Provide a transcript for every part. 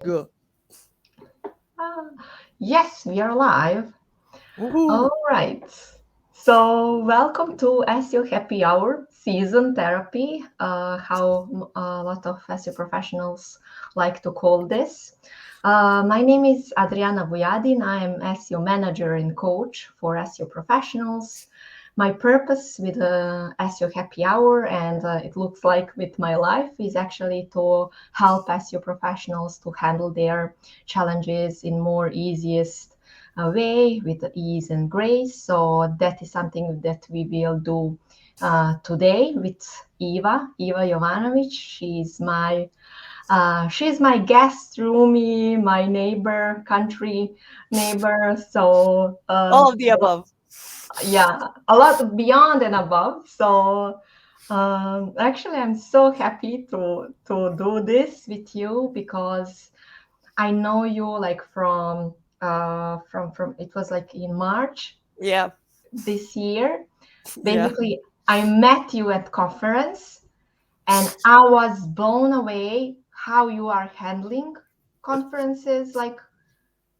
Good. Ah, yes, we are live. Woohoo! All right. So, welcome to SEO Happy Hour Season Therapy, how a lot of SEO professionals like to call this. My name is Adriana Vujadin. I am SEO manager and coach for SEO professionals. My purpose with SEO Happy Hour, and it looks like with my life, is actually to help SEO professionals to handle their challenges in more easiest way with ease and grace. So that is something that we will do today with Iva Jovanovic. She's my guest roomie, my neighbor, country neighbor. So All of the above. yeah, a lot beyond and above. So actually, I'm so happy to do this with you because I know you like from it was like in March Yeah, this year. yeah. Basically, I met you at conference and I was blown away how you are handling conferences, like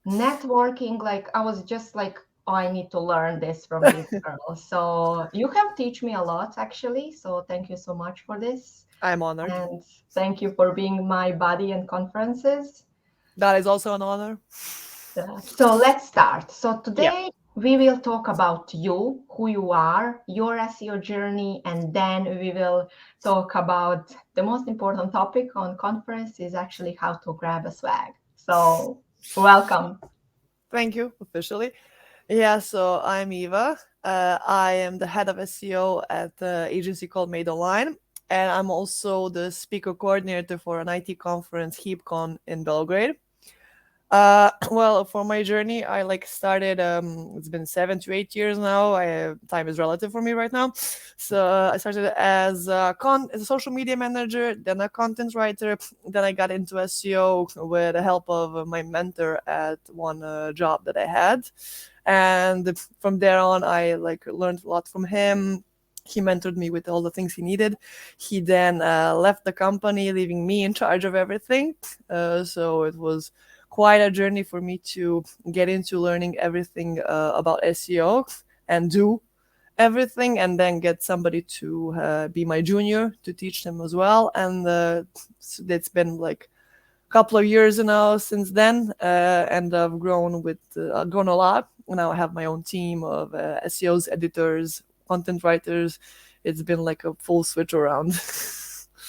networking. Like I was just like, oh, I need to learn this from this girl. So you have teach me a lot actually. So thank you so much for this. I'm honored. And thank you for being my buddy in conferences. That is also an honor. So let's start. So Yeah. today we will talk about you, who you are, your SEO journey, and then we will talk about the most important topic on conference is actually how to grab a swag. So welcome. Thank you, officially. Yeah, so I'm Eva. I am the head of SEO at the agency called Made Online. And I'm also the speaker coordinator for an IT conference, HeapCon in Belgrade. Well, for my journey, I like started. It's been 7 to 8 years now. Time is relative for me right now. So I started as a social media manager, then a content writer. Then I got into SEO with the help of my mentor at one job that I had, and from there on, I like learned a lot from him. He mentored me with all the things he needed. He then left the company, leaving me in charge of everything. So it was quite a journey for me to get into learning everything about SEO and do everything, and then get somebody to be my junior to teach them as well. And so it's been like a couple of years now since then, and I've grown a lot. Now I have my own team of SEOs, editors, content writers. It's been like a full switch around.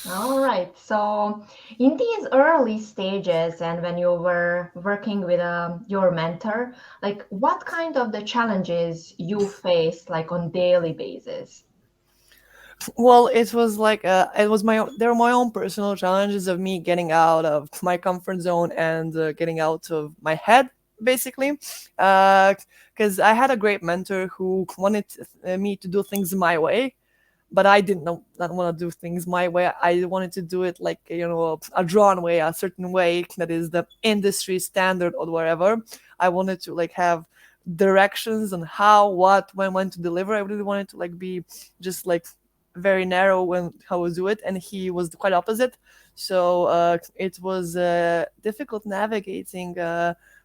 All right. So in these early stages and when you were working with your mentor, like what kind of the challenges you faced like on daily basis? Well, it was like it was my own, there were my own personal challenges of me getting out of my comfort zone and getting out of my head, basically, because I had a great mentor who wanted me to do things my way, but I didn't know, not want to do things my way. I wanted to do it like, a drawn way, a certain way that is the industry standard or whatever. I wanted to like have directions on how, what, when to deliver. I really wanted to like be just like very narrow when how to do it, and he was quite opposite. So it was difficult navigating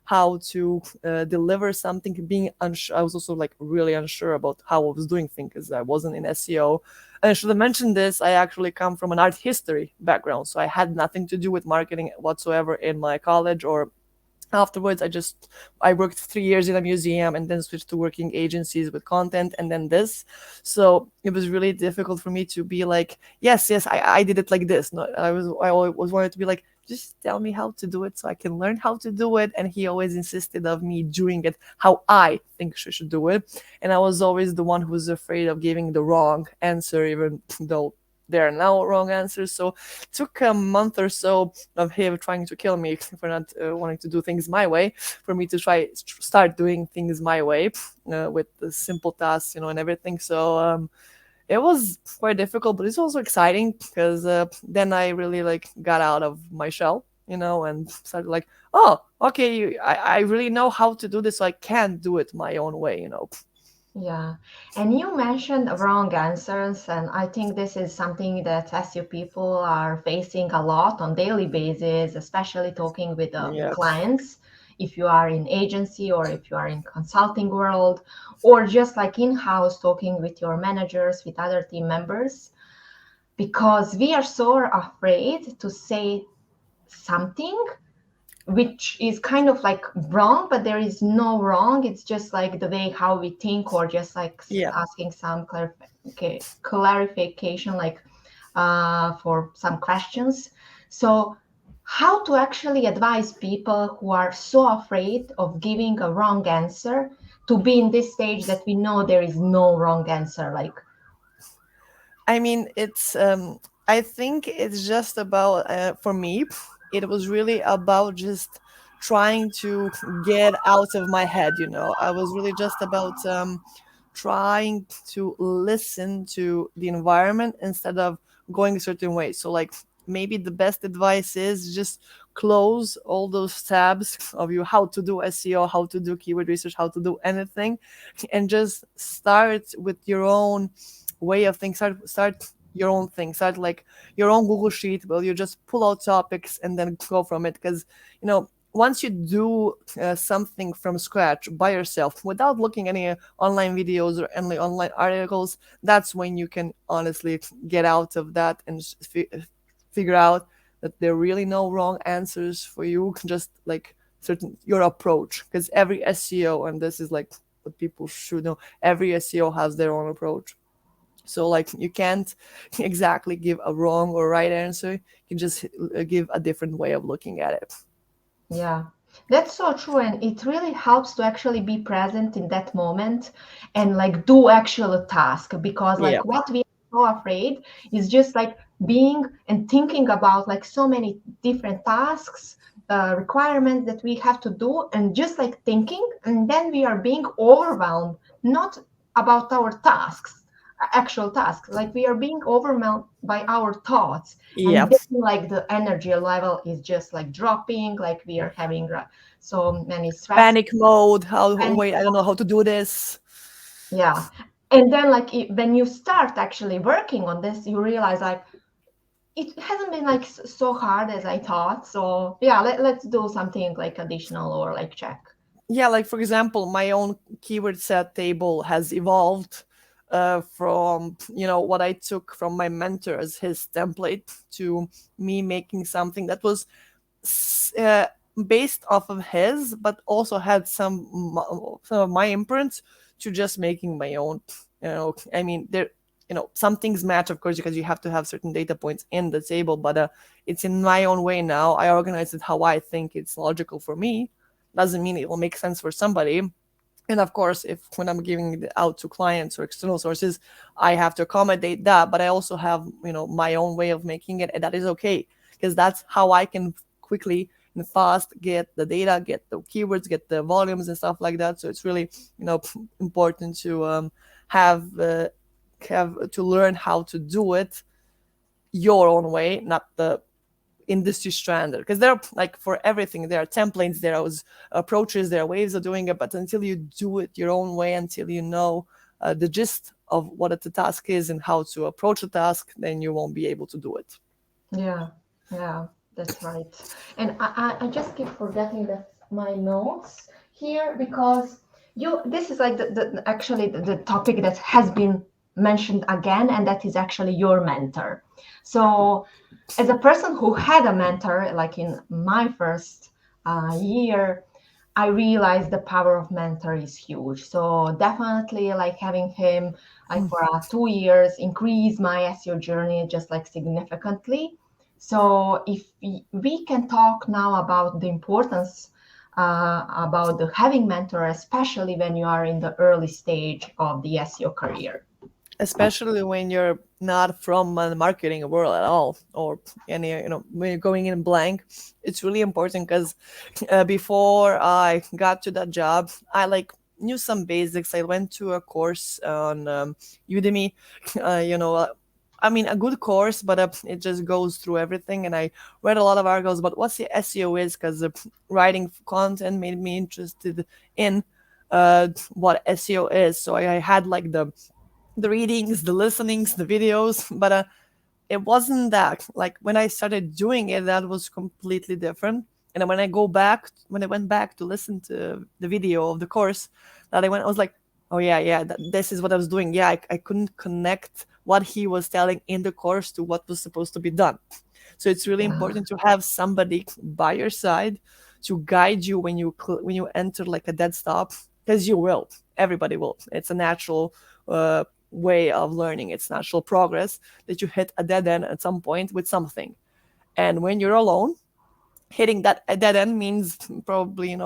how to deliver something, being unsure. I was also like really unsure about how I was doing things because I wasn't in SEO. And I should have mentioned this, I actually come from an art history background, so I had nothing to do with marketing whatsoever in my college or afterwards. I worked 3 years in a museum and then switched to working agencies with content and then this. So it was really difficult for me to be like, yes, I did it like this. No, I always wanted to be like, just tell me how to do it so I can learn how to do it. And he always insisted of me doing it how I think she should do it. And I was always the one who was afraid of giving the wrong answer, even though there are no wrong answers. So it took a month or so of him trying to kill me for not wanting to do things my way, for me to start doing things my way with the simple tasks, and everything. So it was quite difficult, but it's also exciting because then I really like got out of my shell, and started like, oh, okay, I really know how to do this, so I can do it my own way. Yeah, and you mentioned wrong answers, and I think this is something that SEO people are facing a lot on daily basis, especially talking with the Yep. clients. If you are in agency or if you are in consulting world, or just like in-house talking with your managers, with other team members, because we are so afraid to say something which is kind of like wrong, but there is no wrong. It's just like the way how we think, or just like Yeah. asking some clarification, like for some questions. So, how to actually advise people who are so afraid of giving a wrong answer to be in this stage that we know there is no wrong answer? Like, I mean, I think it's just about, for me, it was really about just trying to get out of my head, you know. I was really just about trying to listen to the environment instead of going a certain way. So, like, maybe the best advice is just close all those tabs of you how to do SEO, how to do keyword research, how to do anything, and just start with your own way of things. Start your own thing. Start like your own Google sheet where you just pull out topics and then go from it. Because once you do something from scratch by yourself without looking any online videos or any online articles, that's when you can honestly get out of that and figure out that there are really no wrong answers for you. Just like certain your approach, because every SEO, and this is like what people should know, every SEO has their own approach. So like you can't exactly give a wrong or right answer. You can just give a different way of looking at it. yeah, that's so true. And it really helps to actually be present in that moment and like do actual task, because Yeah. like what we are so afraid is just like being and thinking about like so many different tasks, requirements that we have to do, and just like thinking, and then we are being overwhelmed, not about our tasks, actual tasks, like we are being overwhelmed by our thoughts, Yeah. and then like the energy level is just like dropping, like we are having so many stress. Panic mode. How? And Wait, I don't know how to do this. yeah, and then like when you start actually working on this, you realize like it hasn't been like so hard as I thought. So yeah, let's do something like additional or like check. Yeah, like for example, my own keyword set table has evolved from what I took from my mentor as his template to me making something that was s- uh, based off of his, but also had some of my imprints to just making my own. I mean, some things match, of course, because you have to have certain data points in the table, but it's in my own way now. I organize it how I think it's logical for me. Doesn't mean it will make sense for somebody. And of course, if when I'm giving it out to clients or external sources, I have to accommodate that, but I also have my own way of making it, and that is okay, because that's how I can quickly and fast get the data, get the keywords, get the volumes and stuff like that. So it's really important to have have to learn how to do it your own way, not the industry standard, because there are like for everything there are templates, there are approaches, there are ways of doing it, but until you do it your own way, until you know the gist of what the task is and how to approach the task, then you won't be able to do it. Yeah, yeah, that's right. And I just keep forgetting that my notes here, because you this is like actually the topic that has been mentioned again, and that is actually your mentor. So as a person who had a mentor, like in my first year, I realized the power of mentor is huge. So definitely like having him like for 2 years increased my SEO journey just like significantly. So if we can talk now about the importance about the having mentor, especially when you are in the early stage of the SEO career. Especially when you're not from the marketing world at all, or any when you're going in blank. It's really important because before I got to that job, I like knew some basics. I went to a course on Udemy. You know I mean, a good course, but it just goes through everything. And I read a lot of articles about what the SEO is, because writing content made me interested in what SEO is. So I had like the readings, the listenings, the videos, but it wasn't that. Like when I started doing it, that was completely different. And then when I went back to listen to the video of the course that I was like, oh yeah, yeah, this is what I was doing. Yeah, I couldn't connect what he was telling in the course to what was supposed to be done. So it's really Yeah. important to have somebody by your side to guide you when when you enter like a dead stop, because you will. Everybody will. It's a natural way of learning. It's natural progress that you hit a dead end at some point with something. And when you're alone, hitting that a dead end means probably,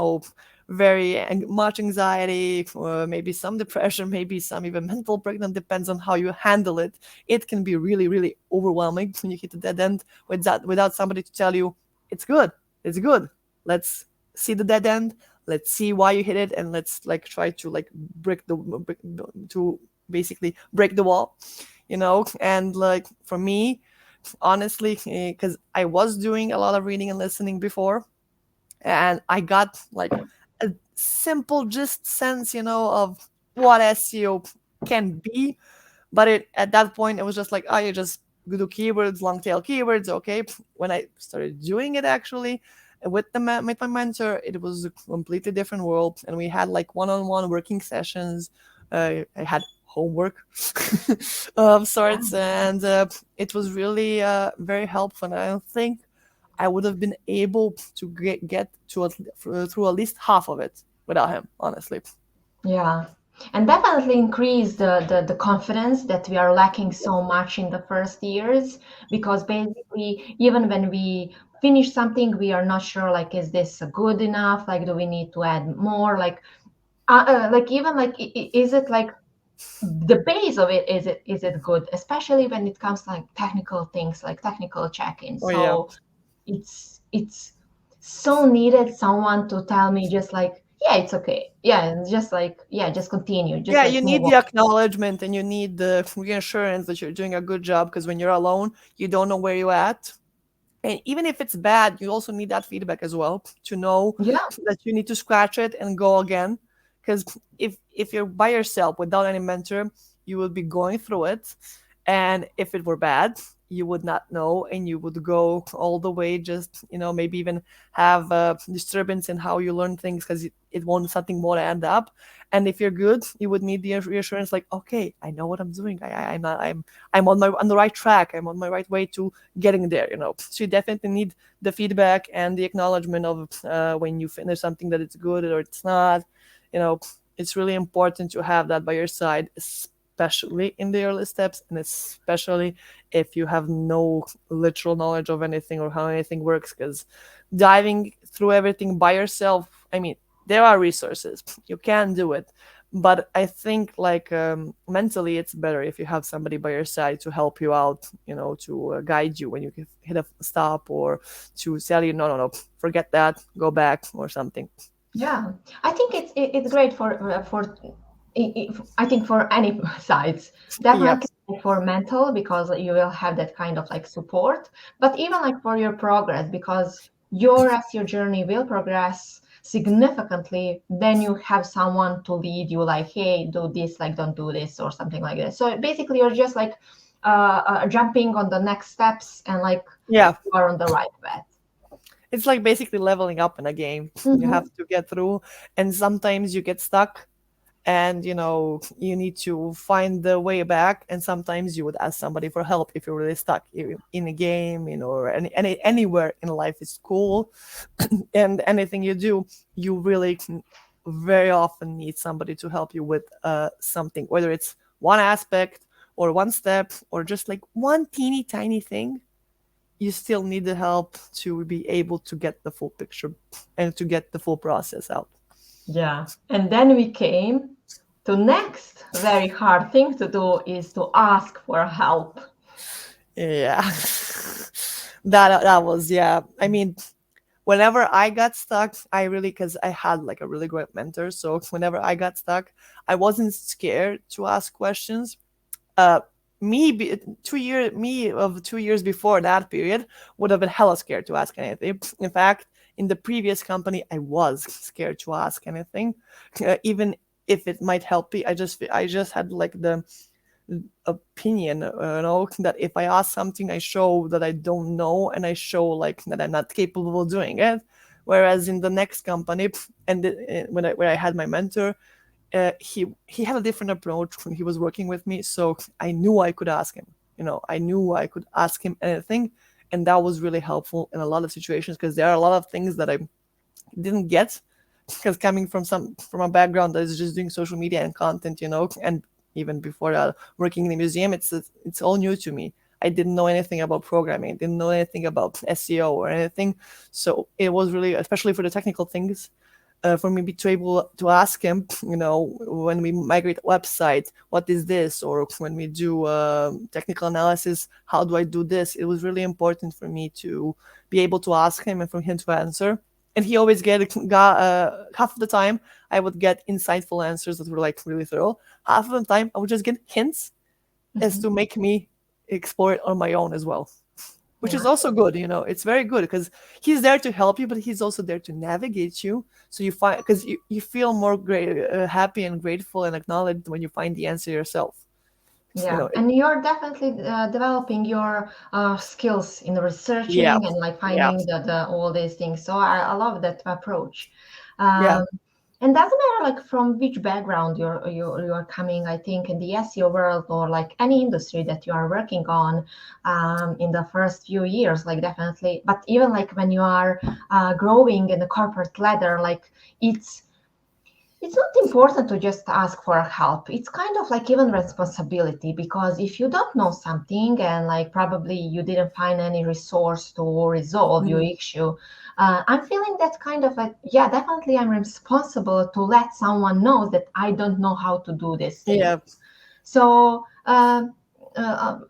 very much anxiety, maybe some depression, maybe some even mental breakdown. Depends on how you handle it. It can be really, really overwhelming when you hit a dead end without somebody to tell you it's good, it's good. Let's see the dead end. Let's see why you hit it, and let's like try to like to basically break the wall, And like for me, honestly, because I was doing a lot of reading and listening before, and I got like a simple just sense, of what SEO can be. But at that point, it was just like, oh, you just do keywords, long tail keywords, okay. When I started doing it actually with with my mentor, it was a completely different world, and we had like one-on-one working sessions. I had homework of sorts, and it was really very helpful. And I don't think I would have been able to get to through at least half of it without him, honestly. Yeah, and definitely increase the confidence that we are lacking so much in the first years, because basically, even when we finish something, we are not sure, like, is this good enough? Like, do we need to add more? Like even like, is it like the base of it? Is it good? Especially when it comes to like technical things, like technical check-in. Oh yeah. So it's so needed someone to tell me just like, yeah, it's okay, yeah, and just like, yeah, just continue, just Yeah, like you move need on. the acknowledgement and you need the reassurance that you're doing a good job, because when you're alone, you don't know where you're at. And even if it's bad, you also need that feedback as well to know Yeah, that you need to scratch it and go again. Because if you're by yourself without any mentor, you will be going through it, and if it were bad, you would not know, and you would go all the way, just maybe even have a disturbance in how you learn things, because it won't something more end up. And if you're good, you would need the reassurance, like, okay, I know what I'm doing. I'm not, I'm on the right track. I'm on my right way to getting there. So you definitely need the feedback and the acknowledgement of when you finish something, that it's good or it's not. you know it's really important to have that by your side, especially in the early steps, and especially if you have no literal knowledge of anything or how anything works, because diving through everything by yourself, I mean, there are resources, you can do it, but I think like mentally it's better if you have somebody by your side to help you out, to guide you when you hit a stop, or to tell you, no, no, no, forget that, go back or something. yeah, I think it's great for I think for any sides, Yep. definitely for mental, because you will have that kind of like support, but even like for your progress, because your journey will progress significantly, then you have someone to lead you, like, hey, do this, like, don't do this, or something like that. So basically you're just like jumping on the next steps, and like Yeah, you are on the right path. it's like basically leveling up in a game. You have Hmm. to get through, and sometimes you get stuck, and you need to find the way back, and sometimes you would ask somebody for help if you're really stuck in a game, or anywhere in life is cool. And anything you do, you really very often need somebody to help you with something, whether it's one aspect or one step or just like one teeny tiny thing. You still need the help to be able to get the full picture and to get the full process out. Yeah. And then we came to next very hard thing to do, is to ask for help. Yeah. That was, yeah. I mean, whenever I got stuck, I really, because I had like a really great mentor. So whenever I got stuck, I wasn't scared to ask questions. Uh, me of 2 years before that period would have been hella scared to ask anything. In fact, in the previous company I was scared to ask anything, even if it might help me. I just had like the opinion, that if I ask something, I show that I don't know, and I show like that I'm not capable of doing it. Whereas in the next company, where I had my mentor, he had a different approach when he was working with me, so I knew I could ask him. I knew I could ask him anything, and that was really helpful in a lot of situations, because there are a lot of things that I didn't get, because coming from a background that is just doing social media and content, and even before that, working in a museum, it's all new to me. I didn't know anything about programming, didn't know anything about SEO or anything. So it was really, especially for the technical things, for me to able to ask him, when we migrate a website, what is this? Or when we do technical analysis, how do I do this? It was really important for me to be able to ask him and for him to answer. And he always got half of the time I would get insightful answers that were like really thorough. Half of the time I would just get hints as Mhm. to make me explore it on my own as well, which is Yeah. also good. It's very good because he's there to help you, but he's also there to navigate you. So you find, because you feel more happy and grateful and acknowledged when you find the answer yourself. Yeah, It, and you're definitely developing your skills in yeah, researching and like yeah, finding the all these things. So I love that approach. yeah, Um, and doesn't matter like from which background you're coming. I think in the SEO world or like any industry that you are working on in the first few years, like definitely. But even like when you are growing in the corporate ladder, like it's it's not important to just ask for help. It's kind of like even responsibility, because if you don't know something and like probably you didn't find any resource to resolve your mhm, issue, I'm feeling that kind of like, yeah, definitely I'm responsible to let someone know that I don't know how to do this thing. yeah, So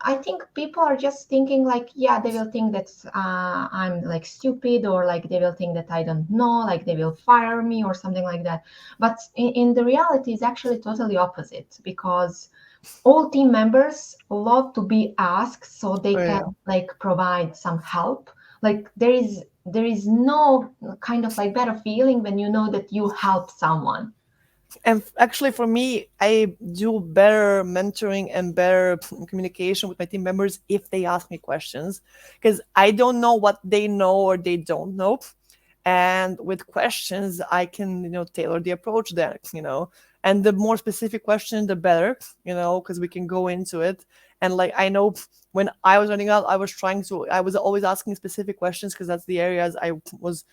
I think people are just thinking like, yeah, they will think that I'm like stupid, or like they will think that I don't know, like they will fire me or something like that. But in the reality, it's actually totally opposite, because all team members love to be asked so they oh, can yeah. like provide some help. Like there is no kind of like better feeling when you know that you help someone. And actually, for me, I do better mentoring and better communication with my team members if they ask me questions, because I don't know what they know or they don't know. And with questions, I can tailor the approach there. And the more specific question, the better. Because we can go into it. And like, I know when I was running out, I was always asking specific questions, because that's the areas I was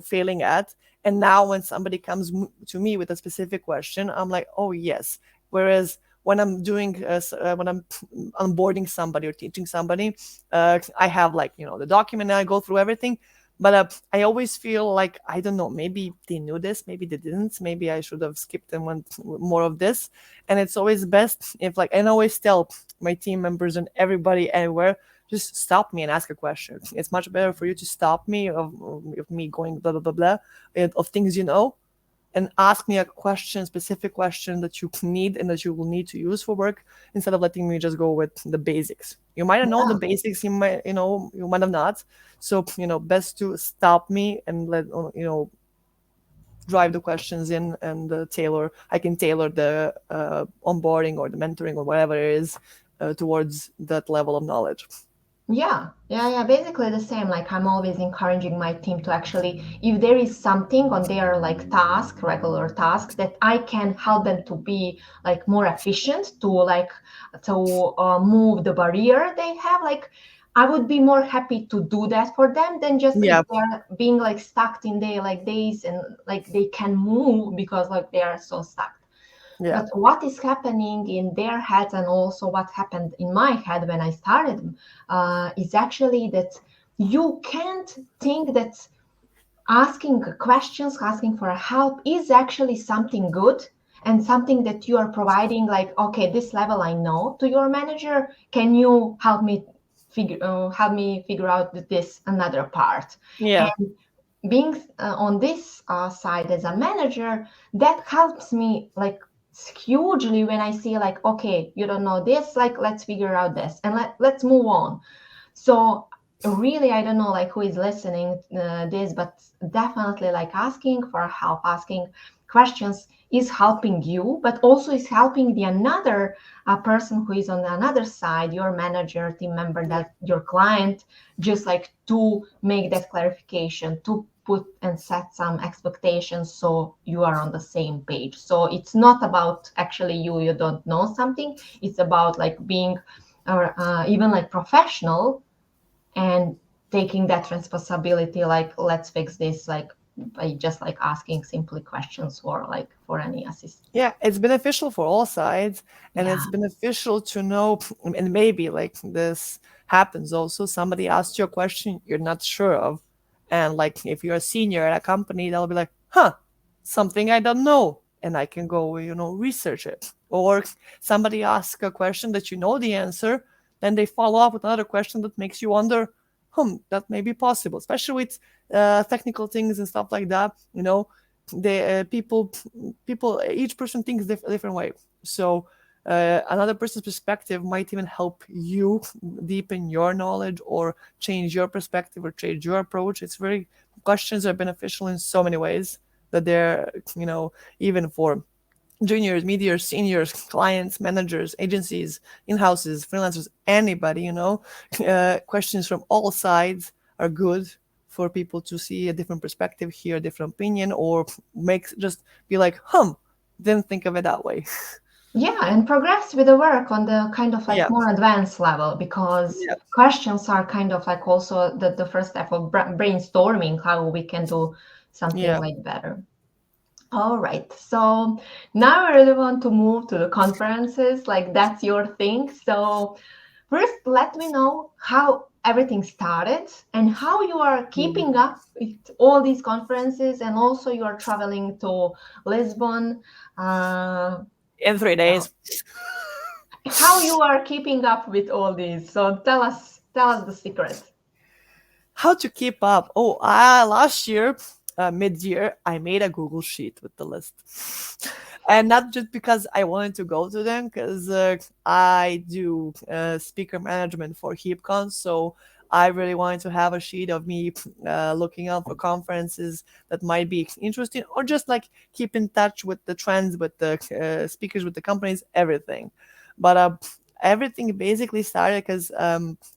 failing at. And now when somebody comes to me with a specific question, I'm like, oh yes. Whereas when I'm when I'm onboarding somebody or teaching somebody, I have like the document, and I go through everything. But I always feel like, I don't know, maybe they knew this, maybe they didn't, maybe I should have skipped and went more of this. And it's always best if, like, I always tell my team members and everybody anywhere, just stop me and ask a question. It's much better for you to stop me of me going blah blah blah blah, of things, and ask me a question, specific question that you need and that you will need to use for work, instead of letting me just go with the basics. You might have known the basics, you might have not. So, best to stop me and let, drive the questions in, and I can tailor the onboarding or the mentoring or whatever it is, towards that level of knowledge. Yeah. Basically the same. Like I'm always encouraging my team to actually, if there is something on their like task, regular task, that I can help them to be like more efficient, to like to move the barrier they have. Like I would be more happy to do that for them than just if Yeah, they're being like stuck in their like days and like they can move because like they are so stuck. yeah, But what is happening in their heads, and also what happened in my head when I started, is actually that you can't think that asking questions, asking for help is actually something good and something that you are providing. Like, okay, this level I know to your manager. Can you help me figure out this another part? yeah, And being on this side as a manager, that helps me like hugely when I see like, okay, you don't know this, like let's figure out this and let's move on. So really, I don't know like who is listening this, but definitely like asking for help, asking questions is helping you, but also is helping the another person who is on another side, your manager, team member, Yeah. that your client, just like to make that clarification, to put and set some expectations so you are on the same page. So it's not about actually you don't know something, it's about like being or even like professional and taking that responsibility, like let's fix this, like by just like asking simply questions or like for any assist. Yeah, it's beneficial for all sides, and Yeah. it's beneficial to know. And maybe like this happens also. Somebody asks you a question you're not sure of, and like if you're a senior at a company, they'll be like, "Huh, something I don't know," and I can go, research it. Or somebody asks a question that you know the answer, then they follow up with another question that makes you wonder, that may be possible, especially with technical things and stuff like that. The people, each person thinks a different way. So another person's perspective might even help you deepen your knowledge or change your perspective or change your approach. It's very Questions are beneficial in so many ways that they're even for juniors, mediors, seniors, clients, managers, agencies, in-houses, freelancers, anybody, questions from all sides are good for people to see a different perspective, hear a different opinion, or just be like, didn't think of it that way. Yeah, and progress with the work on the kind of like Yeah, more advanced level, because yeah, questions are kind of like also the first step of brainstorming how we can do something yeah. like better. All right. So now I really want to move to the conferences. Like that's your thing. So first, let me know how everything started and how you are keeping Mm. up with all these conferences, and also you are traveling to Lisbon. Uh, In 3 days. how you are keeping up with all these? So tell us the secret. How to keep up? Oh, last year, mid-year, I made a Google sheet with the list, and not just because I wanted to go to them, because I do speaker management for HeapCon, so I really wanted to have a sheet of me looking out for conferences that might be interesting, or just like keep in touch with the trends, with the speakers, with the companies, everything. But everything basically started because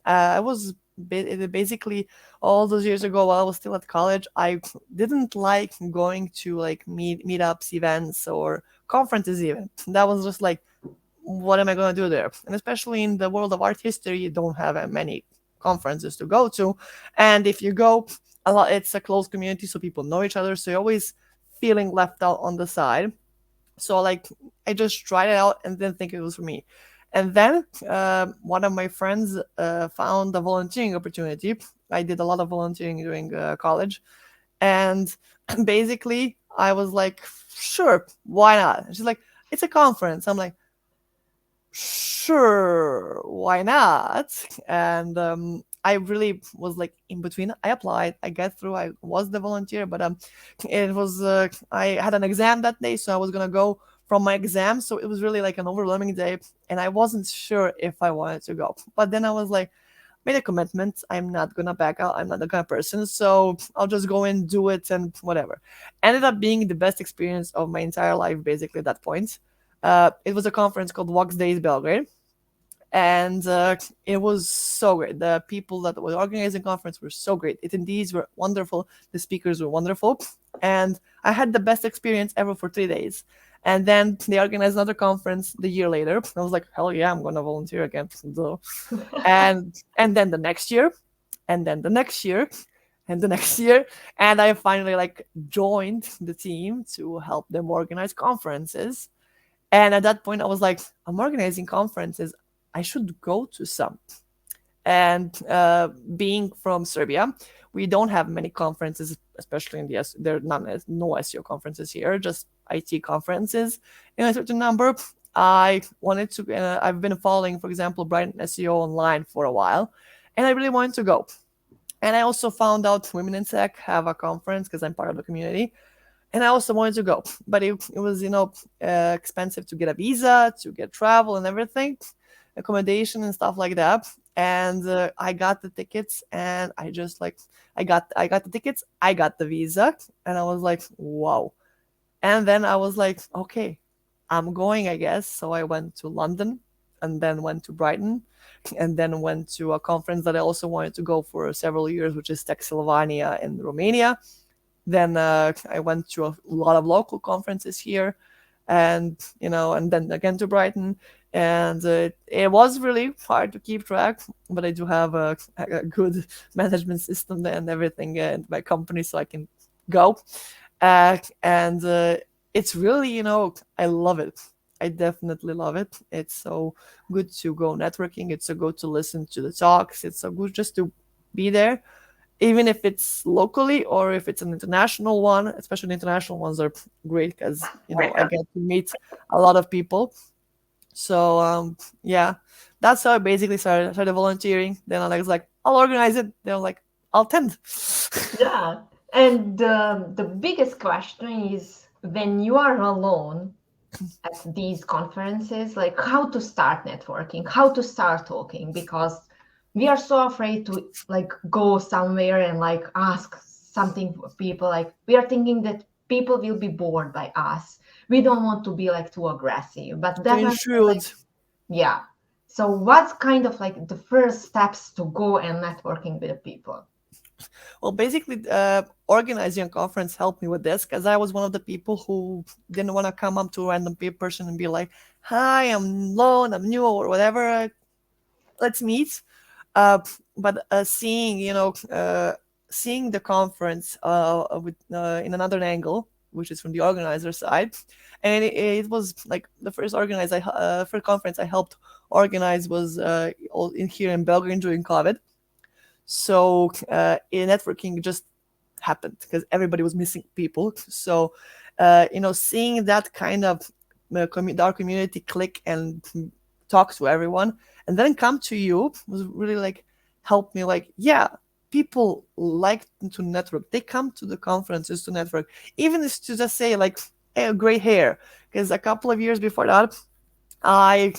I was basically all those years ago while I was still at college. I didn't like going to like meetups, events, or conferences even. That was just like, what am I going to do there? And especially in the world of art history, you don't have many conferences to go to. And if you go, a lot, it's a closed community, so people know each other. So you're always feeling left out on the side. So like I just tried it out and didn't think it was for me. And then one of my friends found a volunteering opportunity. I did a lot of volunteering during college, and basically I was like, sure, why not? And she's like, it's a conference. I'm like, sure, why not? And I really was like in between. I applied, I got through, I was the volunteer, but it was I had an exam that day, so I was gonna go from my exam. So it was really like an overwhelming day, and I wasn't sure if I wanted to go. But then I was like, made a commitment. I'm not gonna back out. I'm not the kind of person, so I'll just go and do it and whatever. Ended up being the best experience of my entire life, basically at that point. It was a conference called Wax Days Belgrade, and it was so great. The people that were organizing the conference were so great. Attendees were wonderful. The speakers were wonderful, and I had the best experience ever for 3 days. And then they organized another conference the year later. I was like, hell yeah, I'm gonna volunteer again. And then the next year, and then the next year, and the next year, and I finally like joined the team to help them organize conferences. And at that point, I was like, I'm organizing conferences. I should go to some. And being from Serbia, we don't have many conferences, especially in the there are none, no SEO conferences here, just IT conferences in a certain number. I wanted to. I've been following, for example, Brighton SEO online for a while, and I really wanted to go. And I also found out Women in Tech have a conference because I'm part of the community, and I also wanted to go, but it was expensive to get a visa, to get travel and everything, accommodation and stuff like that. and I got the tickets, and I just like I got the tickets, I got the visa, and I was like, wow. And then I was like, okay, I'm going, I guess. So I went to London, and then went to Brighton, and then went to a conference that I also wanted to go for several years, which is Tech Sylvania in Romania. Then I went to a lot of local conferences here, and and then again to Brighton. And it was really hard to keep track, but I do have a good management system and everything in my company, so I can go. And it's really, I love it. I definitely love it. It's so good to go networking. It's so good to listen to the talks. It's so good just to be there, even if it's locally or if it's an international one. Especially the international ones are great because I get to meet a lot of people. So yeah, that's how I basically started volunteering. Then I was like, I'll organize it. Then I'm like, I'll attend. Yeah. And the biggest question is when you are alone at these conferences, like how to start networking, how to start talking, because we are so afraid to like go somewhere and like ask something for people. Like we are thinking that people will be bored by us. We don't want to be like too aggressive, but To definitely like, intrude. yeah. So what's kind of like the first steps to go and networking with people? Well, basically, organizing a conference helped me with this because I was one of the people who didn't want to come up to a random person and be like, "Hi, I'm lone, I'm new, or whatever. Let's meet." Uh, but seeing, seeing the conference in another angle, which is from the organizer side, and it was like the first conference I helped organize was in here in Belgrade during COVID. So networking just happened because everybody was missing people. So seeing that kind of our community click and talk to everyone, and then come to you was really like helped me. Like, yeah, people like to network. They come to the conferences to network, even if to just say like, hey, gray hair. Because a couple of years before that, I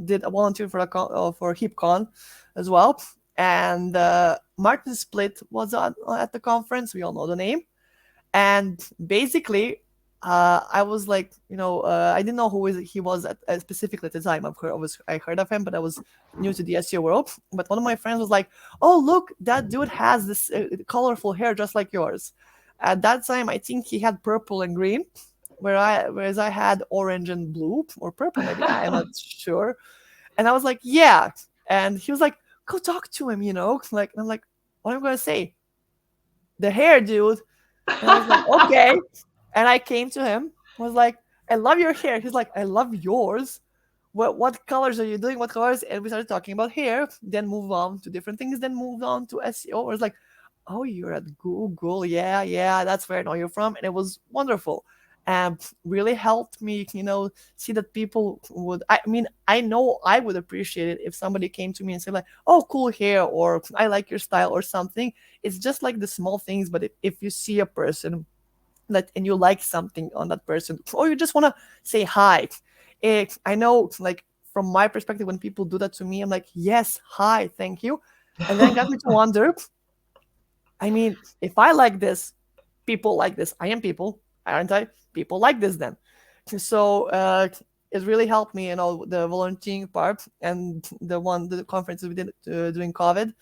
did a volunteer for for HipCon as well, and Martin Split was at the conference. We all know the name, and basically, I was like, I didn't know he was specifically at the time. I heard of him, but I was new to the SEO world. But one of my friends was like, "Oh, look, that dude has this colorful hair just like yours." At that time, I think he had purple and green, whereas I had orange and blue or purple, maybe. I'm not sure. And I was like, "Yeah," and he was like, "Go talk to him," Like, and I'm like, "What am I gonna say?" The hair, dude. And I was like, okay. And I came to him, was like, I love your hair. He's like, I love yours. What colors are you doing? What colors? And we started talking about hair, then move on to different things, then moved on to SEO. I was like, oh, you're at Google. Yeah, yeah, that's where I know you're from. And it was wonderful. And really helped me, see that people would, I mean, I know I would appreciate it if somebody came to me and said like, oh, cool hair, or I like your style or something. It's just like the small things, but if you see a person that and you like something on that person, or you just want to say hi, I know, like, from my perspective, when people do that to me, I'm like, yes, hi, thank you. And then it got me to wonder, I mean, if I like this, people like this. I am people, aren't I? People like this then. So it really helped me, the volunteering part and the conferences we did during COVID.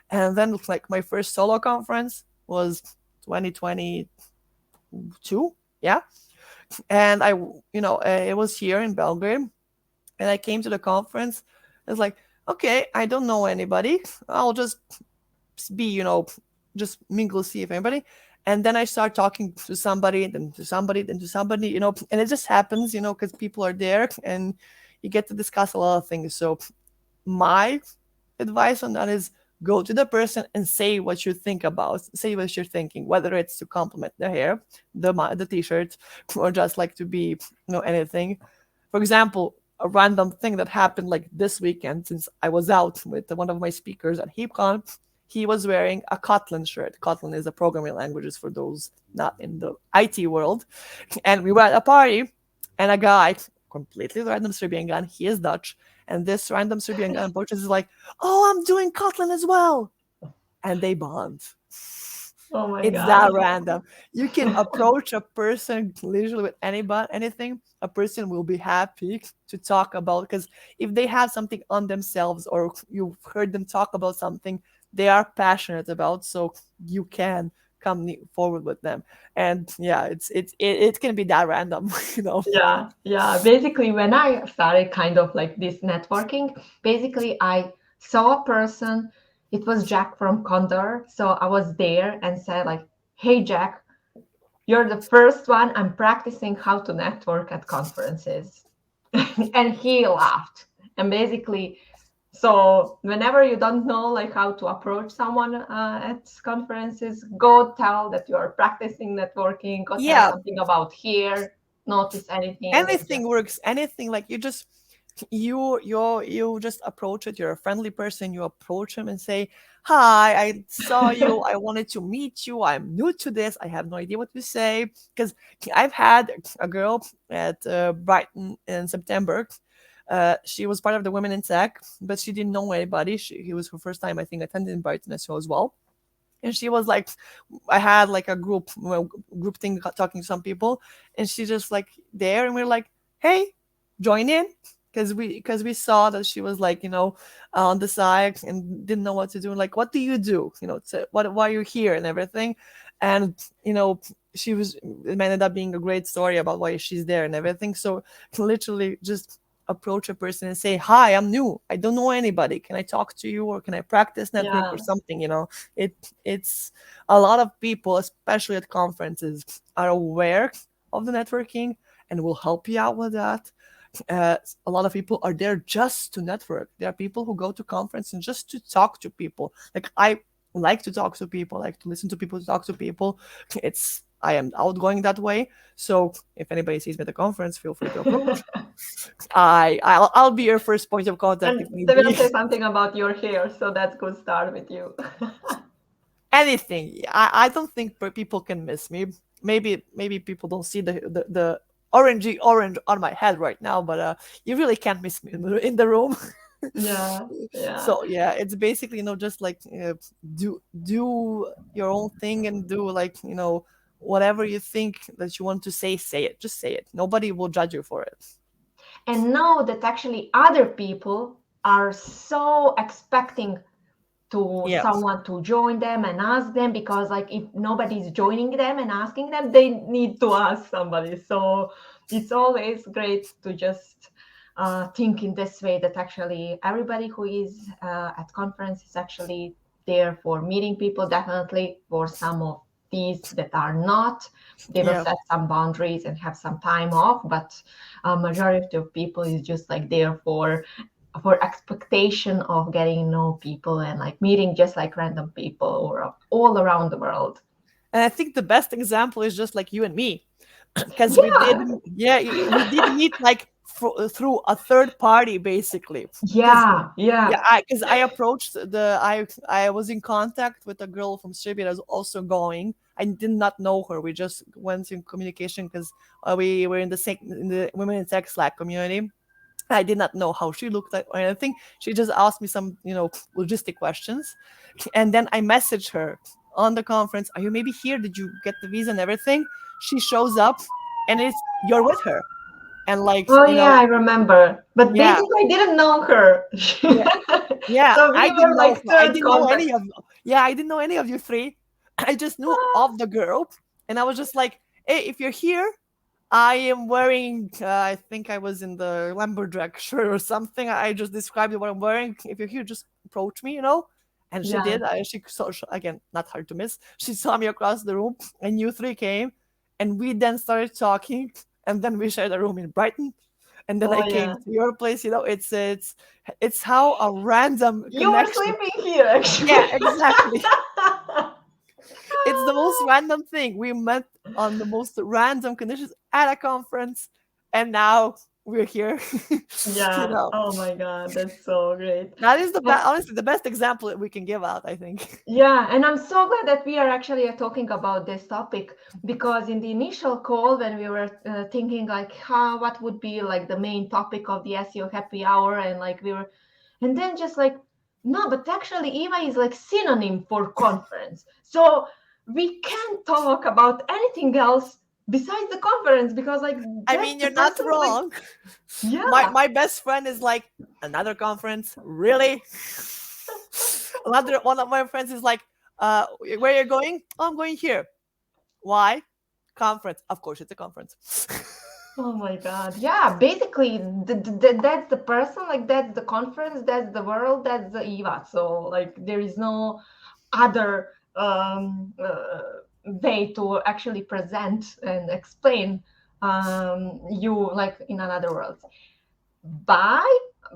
And then like my first solo conference was 2022. Yeah. And it was here in Belgrade, and I came to the conference. I was like, okay, I don't know anybody. I'll just be, just mingle, see if anybody. And then I start talking to somebody, then to somebody, then to somebody, and it just happens, because people are there and you get to discuss a lot of things. So my advice on that is go to the person and say what you think about, say what you're thinking, whether it's to compliment the hair, the t-shirt, or just like to be, anything. For example, a random thing that happened like this weekend, since I was out with one of my speakers at HeapCon, he was wearing a Kotlin shirt. Kotlin is a programming language for those not in the IT world. And we were at a party, and a guy, completely random Serbian guy, he is Dutch, And this random Serbian guy approaches is like, oh, I'm doing Kotlin as well. And they bond. Oh my It's God. that random. You can approach a person literally with anything. A person will be happy to talk about, because if they have something on themselves or you've heard them talk about something they are passionate about, so you can come forward with them. And yeah, it can be that random, you know. Yeah, yeah. Basically, when I started kind of like this networking, basically I saw a person. It was Jack from Condor. So I was there and said like, "Hey Jack, you're the first one. I'm practicing how to network at conferences." And he laughed. And basically, so whenever you don't know like how to approach someone at conferences, go tell that you are practicing networking. Go tell Yeah, something about here. Notice anything and anything just works. Anything, like you just approach it. You're a friendly person. You approach him and say, hi, I saw you, I wanted to meet you, I'm new to this, I have no idea what to say. Because I've had a girl at Brighton in September. She was part of the women in tech, but she didn't know anybody. It was her first time, I think, attending Brighton as well. And she was like, I had like a group thing talking to some people, and she just like there, and we are like, hey, join in. Because we saw that she was like, on the side and didn't know what to do. Like, what do you do, why are you here and everything. And she was it ended up being a great story about why she's there and everything. So literally just approach a person and say, hi, I'm new, I don't know anybody, can I talk to you, or can I practice network or yeah. something. It's a lot of people, especially at conferences, are aware of the networking and will help you out with that. A lot of people are there just to network. There are people who go to conference and just to talk to people. Like, I like to talk to people, like to listen to people, to talk to people. I am outgoing that way. So if anybody sees me at the conference, feel free to approach. I'll be your first point of contact And if need they will be. say something about your hair, so that's good start with you. Anything. I don't think people can miss me. Maybe people don't see the orangey orange on my head right now, but you really can't miss me in the room. Yeah, yeah. So yeah, it's basically just like do your own thing and do like whatever you think that you want to say it. Just say it. Nobody will judge you for it. And know that actually other people are so expecting to Yeah. someone to join them and ask them, because like if nobody's joining them and asking them, they need to ask somebody. So it's always great to just think in this way, that actually everybody who is at conference is actually there for meeting people. Definitely for some of these that are not, they will Yeah. set some boundaries and have some time off, but majority of people is just like there for expectation of getting to know people and like meeting just like random people or all around the world. And I think the best example is just like you and me, because Yeah, we did meet like through a third party basically. Because yeah, yeah, yeah, I approached I was in contact with a girl from Serbia that was also going. I did not know her. We just went in communication because we were in the women in tech Slack community. I did not know how she looked like or anything. She just asked me some logistic questions, and then I messaged her on the conference, are you maybe here, did you get the visa and everything? She shows up, and you're with her. And like, oh yeah, I remember, but yeah, basically I didn't know her. yeah, yeah, So I we didn't were know like her. I third didn't know any contact. of Yeah, I didn't know any of you three. I just knew of the girl, and I was just like, hey, if you're here, I am wearing, I think I was in the lumberjack shirt or something. I just described what I'm wearing. If you're here, just approach me. And she Yeah. did. She saw, again, not hard to miss. She saw me across the room, and you three came, and we then started talking, and then we shared a room in Brighton, and then I Oh came yeah. to your place. It's how a random You were connection. sleeping here Yeah, actually. exactly. It's the most random thing. We met on the most random conditions at a conference, and now we're here. you Yeah. know, Oh my God, that's so great. that is the And best, honestly, the best example that we can give out, I think. yeah, and I'm so glad that we are actually talking about this topic because in the initial call, when we were thinking like how what would be like the main topic of the SEO happy hour, and like we were, and then just like no, but actually Eva is like synonym for conference, so we can't talk about anything else besides the conference because like I that's mean, the you're not person like wrong. My yeah. my best friend is like, another conference, really? Another one of my friends is like, where are you going? Oh, I'm going here. Why? Conference. Of course, it's a conference. Oh my God. Yeah, basically, that's the person, like, that's the conference, that's the world, that's the Eva. So, like, there is no other way to actually present and explain you, like, in another world. By,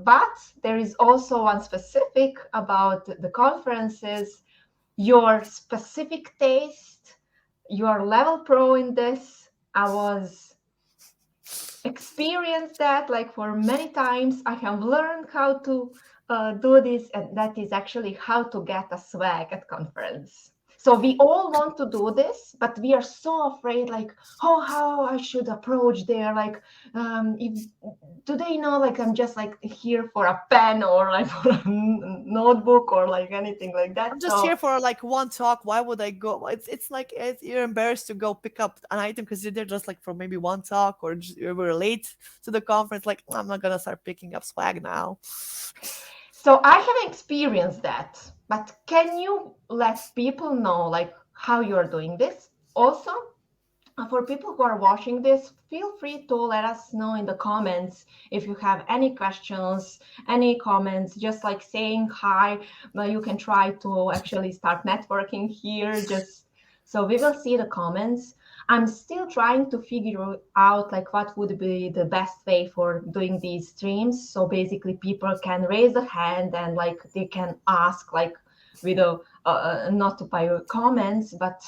but there is also one specific about the conferences, your specific taste, your level pro in this. I was experienced that like for many times. I have learned how to do this, and that is actually how to get a swag at conference. So we all want to do this, but we are so afraid, like, oh, how I should approach there, like, if do they know like I'm just like here for a pen or like for a notebook or like anything like I'm that. just So here for like one talk. Why would I go? It's like you're embarrassed to go pick up an item because you're there just like for maybe one talk, or you were late to the conference. Like, I'm not gonna start picking up swag now. So I have experienced that, but can you let people know like how you're doing this? Also, for people who are watching this, feel free to let us know in the comments if you have any questions, any comments, just like saying hi. But you can try to actually start networking here. Just so we will see the comments. I'm still trying to figure out like what would be the best way for doing these streams. So basically, people can raise a hand and like they can ask like with a not by comments, but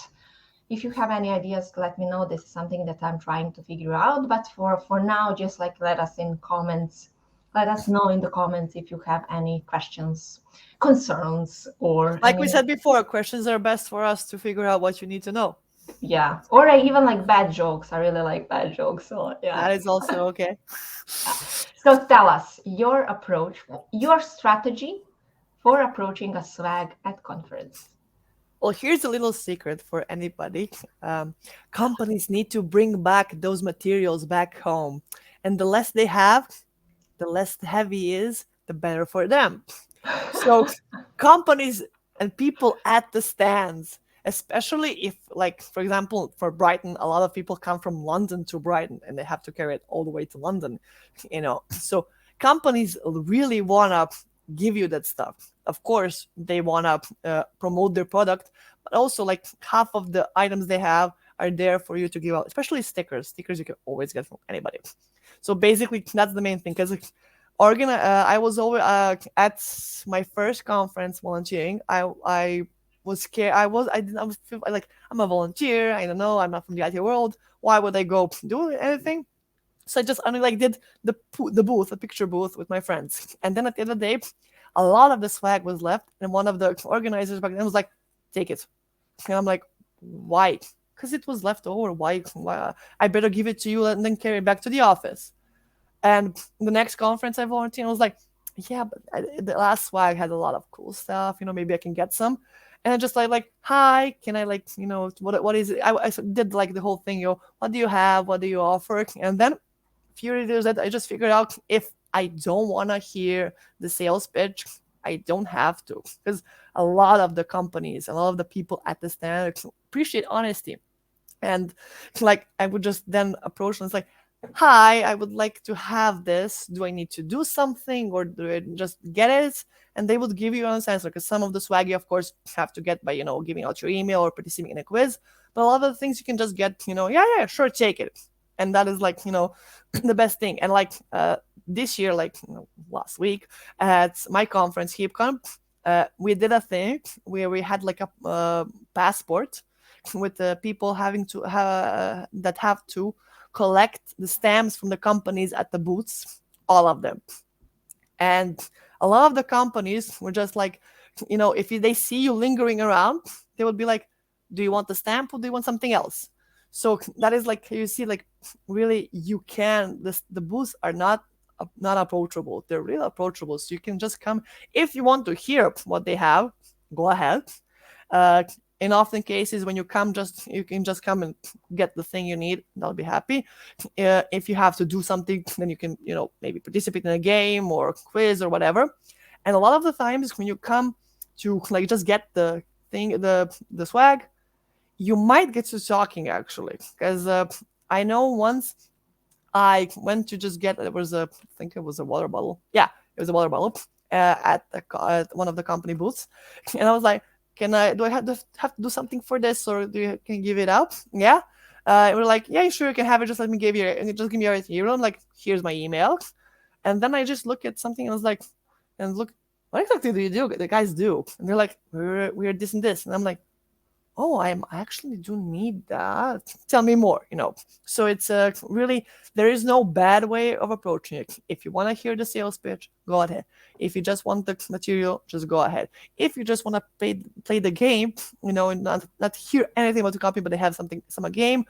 if you have any ideas, let me know. This is something that I'm trying to figure out. But for now, just like let us in comments. Let us know in the comments if you have any questions, concerns, or Like we any said before, questions are best for us to figure out what you need to know. yeah, or I even like bad jokes. I really like bad jokes. So yeah. That is also okay. Yeah. So tell us your approach, your strategy for approaching a swag at conference. Well, here's a little secret for anybody. Um, Companies need to bring back those materials back home, and the less they have, the less heavy is, the better for them. So companies and people at the stands, especially if, like, for example, for Brighton, a lot of people come from London to Brighton and they have to carry it all the way to London, So companies really want to give you that stuff. Of course, they want to promote their product, but also like half of the items they have are there for you to give out, especially stickers. Stickers you can always get from anybody. So basically, that's the main thing. Because I was over at my first conference volunteering. I was scared. I didn't. I was feel like I'm a volunteer. I don't know. I'm not from the IT world. Why would I go do anything? So I just only like did the booth, the picture booth with my friends. And then at the end of the day, a lot of the swag was left, and one of the organizers back then was like, "Take it." And I'm like, "Why?" Because it was left over. Why? Why? I better give it to you and then carry it back to the office. And the next conference I volunteered, I was like, yeah, but the last swag had a lot of cool stuff. Maybe I can get some. And I just like, hi, can I what is it? I did like the whole thing. What do you have? What do you offer? And then a few years that I just figured out if I don't want to hear the sales pitch, I don't have to, because a lot of the companies, a lot of the people at the stand appreciate honesty. And like I would just then approach them. It's like, hi, I would like to have this. Do I need to do something, or do I just get it? And they would give you an answer, because some of the swag you of course have to get by giving out your email or participating in a quiz. But a lot of the things you can just get, yeah, sure, take it. And that is like the best thing. And like this year, like last week at my conference HeapConf, we did a thing where we had like a passport, with the people having to that have to collect the stamps from the companies at the booths, all of them. And a lot of the companies were just like, if they see you lingering around, they would be like, do you want the stamp or do you want something else? So that is like, you see, like, really, you can, the booths are not approachable. They're really approachable. So you can just come if you want to hear what they have, go ahead. Uh, in often cases, when you can just come and get the thing you need. I'll be happy. If you have to do something, then you can, maybe participate in a game or quiz or whatever. And a lot of the times when you come to like just get the thing, the swag, you might get to talking actually, because I know once I went to just get, I think it was a water bottle. Yeah, it was a water bottle at one of the company booths, and I was like, do I have to do something for this, or can you give it out? Yeah. We're like, yeah, sure, you can have it. Just let me just give me everything. I'm like, here's my email, and then I just look at something and I was like, and look, what exactly do you do? The guys do, and they're like, we're this and this, and I'm like, oh, I actually do need that. Tell me more, So it's really, there is no bad way of approaching it. If you want to hear the sales pitch, go ahead. If you just want the material, just go ahead. If you just want to play the game, and not hear anything about the company, but they have some game,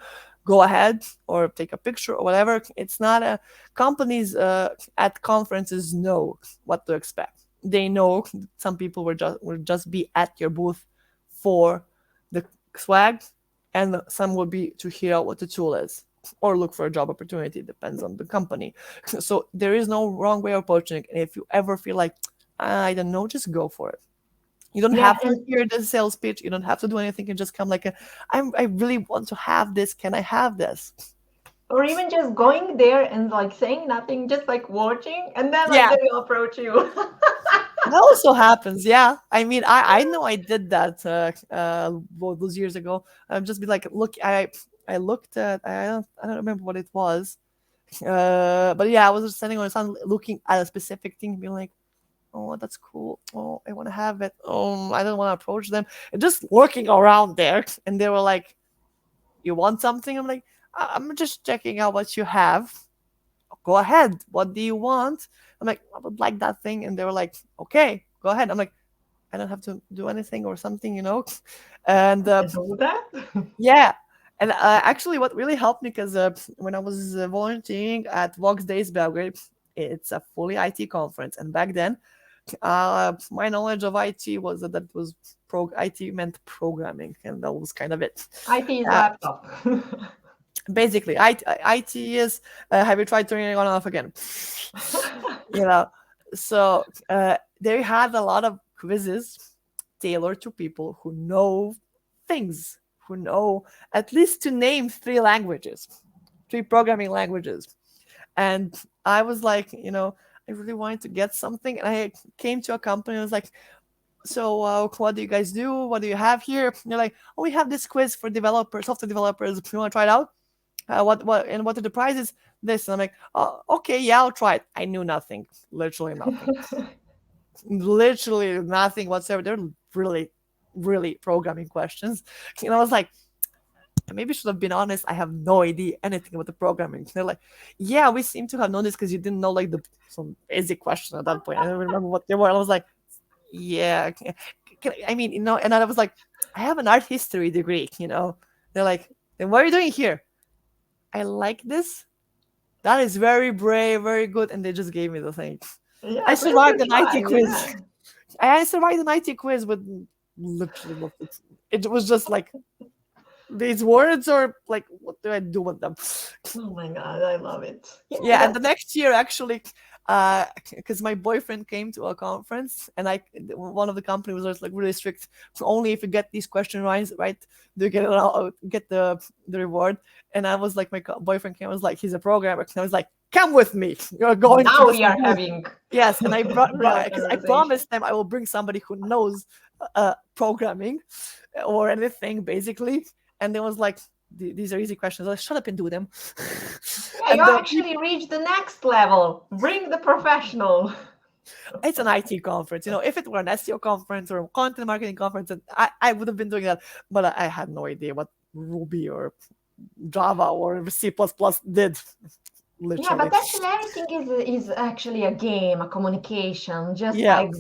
go ahead, or take a picture or whatever. It's not a companies at conferences know what to expect. They know some people will just be at your booth for the swag, and some will be to hear out what the tool is or look for a job opportunity. Depends on the company. So there is no wrong way of approaching it. And if you ever feel like, I don't know, just go for it. You don't Yeah, have to hear the sales pitch. You don't have to do anything. You just come like, I really want to have this. Can I have this? or even just going there and like saying nothing, just like watching, and then like Yeah, they will approach you. that also happens. Yeah, I mean, I know I did that those years ago. Just be like, look, I looked at, I don't remember what it was, but yeah, I was just standing on the sun looking at a specific thing, being like, oh, that's cool. Oh, I want to have it. Oh, I don't want to approach them. And just working around there, and they were like, you want something? I'm like, I'm just checking out what you have. Go ahead. What do you want? I'm like, I would like that thing. And they were like, okay, go ahead. I'm like, I don't have to do anything or something. And Do that. yeah. And actually, what really helped me, because when I was volunteering at Vox Days Belgrade, it's a fully IT conference. And back then, my knowledge of IT was that was IT meant programming, and that was kind of it. IT is Uh, laptop. Basically, IT is, have you tried turning it on and off again? you know so they had a lot of quizzes tailored to people who know things, who know at least to name three programming languages. And I was like, I really wanted to get something, and I came to a company and was like, so what do you guys do? What do you have here? And they're like, oh, we have this quiz for developers, software developers. You want to try it out? What are the prizes? This. And I'm like, oh, okay, yeah, I'll try it. I knew nothing, literally nothing, literally nothing whatsoever. They're really, really programming questions. And I was like, I maybe should have been honest. I have no idea anything about the programming. They're like, yeah, we seem to have known this because you didn't know like some basic question at that point. I don't remember what they were. I was like, yeah, I mean, and I was like, I have an art history degree. They're like, then what are you doing here? I like this. That is very brave, very good. And they just gave me the thing. Yeah, I so you survived can an IT try. quiz. Yeah. I survived an IT quiz with literally it was just like these words, or like, what do I do with them? Oh my god, I love it. Yeah, Yeah, and the that's next year actually, because my boyfriend came to a conference, and one of the company was just like really strict. So only if you get these question right, do you get the reward. And I was like, my boyfriend came, was like, he's a programmer, and I was like, come with me, you're going to now this we are booth. having Yes, and I real because I conversation. promised them I will bring somebody who knows programming or anything basically. And they was like, these are easy questions. I was like, shut up and do them. Yeah, you And the actually reached the next level. Bring the professional. It's an IT conference. If it were an SEO conference or a content marketing conference, I would have been doing that. But I had no idea what Ruby or Java or C++ did, Yeah, but literally. actually everything is actually a game, a communication. Just Yeah, like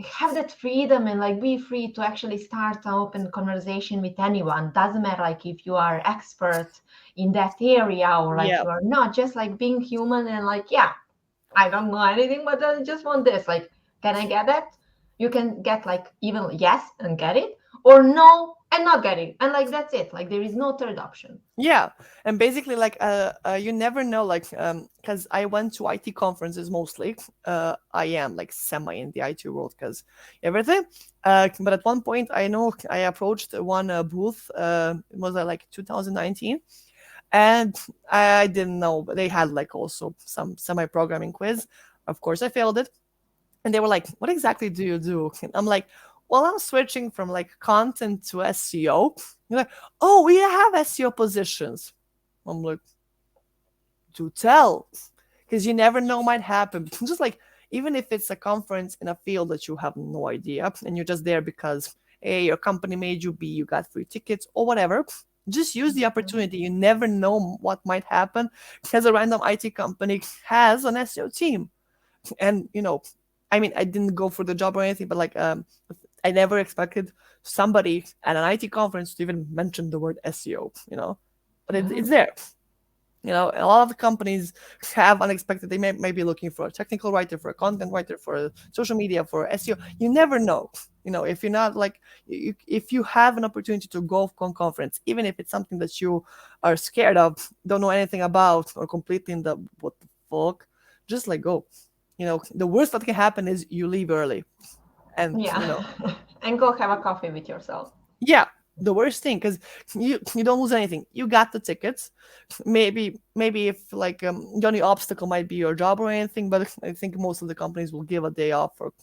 have that freedom and like be free to actually start an open conversation with anyone. Doesn't matter like if you are expert in that area or like yeah, you are not. Just like being human and like yeah, I don't know anything, but I just want this. Like, can I get it? You can get like even yes and get it, or no and not get it, and like that's it. Like there is no third option. yeah. And basically, like, you never know, like, because I went to IT conferences mostly. I am like semi in the IT world because everything. But at one point, I know I approached one booth. It was like 2019, and I didn't know, but they had like also some semi programming quiz. Of course, I failed it, and they were like, "What exactly do you do?" And I'm like, "Well, I'm switching from like content to SEO." You're like, "Oh, we have SEO positions." I'm like, "To tell," because you never know might happen. Just like even if it's a conference in a field that you have no idea, and you're just there because A, your company made you, B, you got free tickets or whatever. Just use the opportunity. You never know what might happen because a random IT company has an SEO team. And I mean, I didn't go for the job or anything, but like I never expected somebody at an IT conference to even mention the word SEO, but it's there. A lot of the companies have unexpected. They may be looking for a technical writer, for a content writer, for a social media, for SEO. You never know. If you're not like, if you have an opportunity to go on conference, even if it's something that you are scared of, don't know anything about, or completely in the what the fuck, just like go. The worst that can happen is you leave early, and Yeah, and go have a coffee with yourself. yeah, the worst thing, because you don't lose anything. You got the tickets. Maybe if like the only obstacle might be your job or anything, but I think most of the companies will give a day off for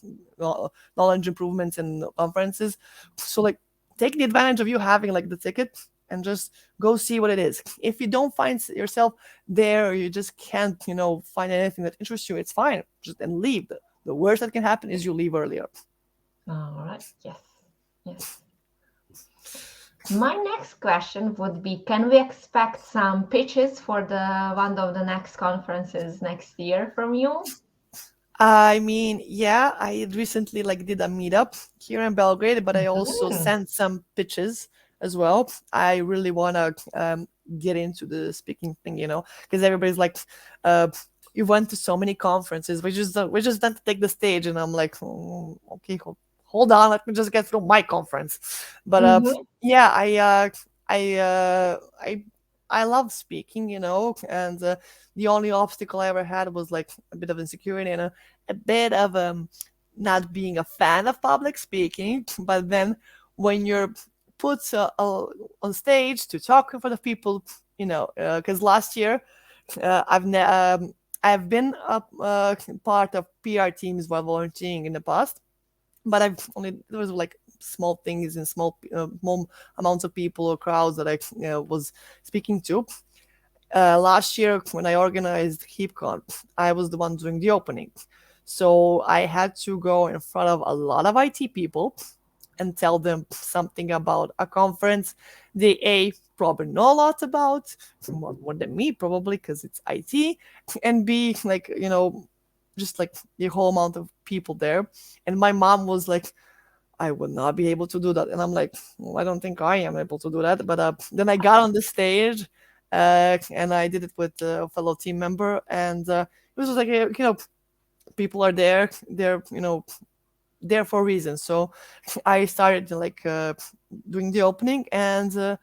knowledge improvements and conferences. So like take the advantage of you having like the ticket and just go see what it is. If you don't find yourself there, or you just can't find anything that interests you, it's fine, just and leave. The worst that can happen is you leave earlier. All right. Yes. Yes. My next question would be, can we expect some pitches for the one of the next conferences next year from you? I mean, yeah, I recently like did a meetup here in Belgrade, but I also Mhm. sent some pitches as well. I really wanna get into the speaking thing, because everybody's like, uh, you went to so many conferences. We just don't take the stage, and I'm like, "Oh, okay, hold on, let me just get through my conference." But Mhm. yeah, I I I love speaking, and the only obstacle I ever had was like a bit of insecurity and a bit of not being a fan of public speaking. But then when you're put on stage to talk in front of people, because last year I've been a part of PR teams while volunteering in the past, but I've only there was like small things and small amounts of people or crowds that I was speaking to. Last year when I organized HeapCon, I was the one doing the opening. So I had to go in front of a lot of IT people and tell them something about a conference they probably know a lot about, more than me probably because it's IT, and B like just like the whole amount of people there. And my mom was like, I would not be able to do that. And I'm like, well, I don't think I am able to do that. But then I got on the stage and I did it with a fellow team member. And it was just like, people are there. They're, there for a reason. So I started like doing the opening, and the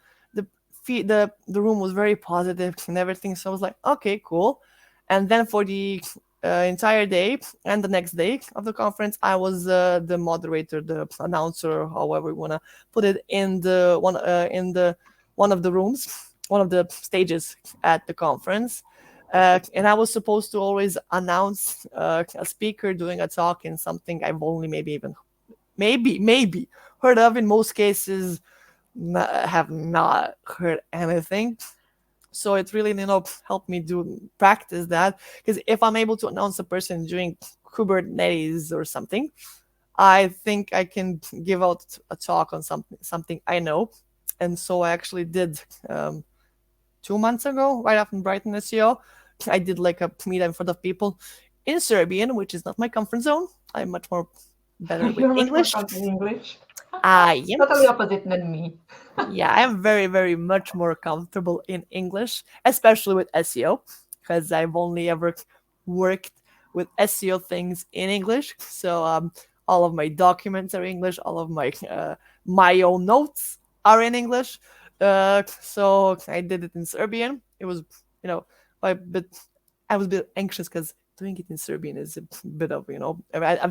room was very positive and everything. So I was like, okay, cool. And then for the entire day and the next day of the conference, I was the moderator, the announcer, however you wanna put it, in the one of the rooms, one of the stages at the conference. And I was supposed to always announce a speaker doing a talk in something I've only maybe heard of. In most cases, have not heard anything. So it really helped me do practice that, because if I'm able to announce a person doing Kubernetes or something. I think I can give out a talk on something I know, and so I actually did 2 months ago, right after Brighton SEO. I did like a meet in front of people in Serbian, which is not my comfort zone. I'm much more better with You're much more English. confident in English. I am. Totally opposite than me. Yeah, I am very, very much more comfortable in English, especially with SEO, because I've only ever worked with SEO things in English. So all of my documents are English, all of my own notes are in English. So I did it in Serbian. It was, a bit. I was a bit anxious because doing it in Serbian is a bit of, I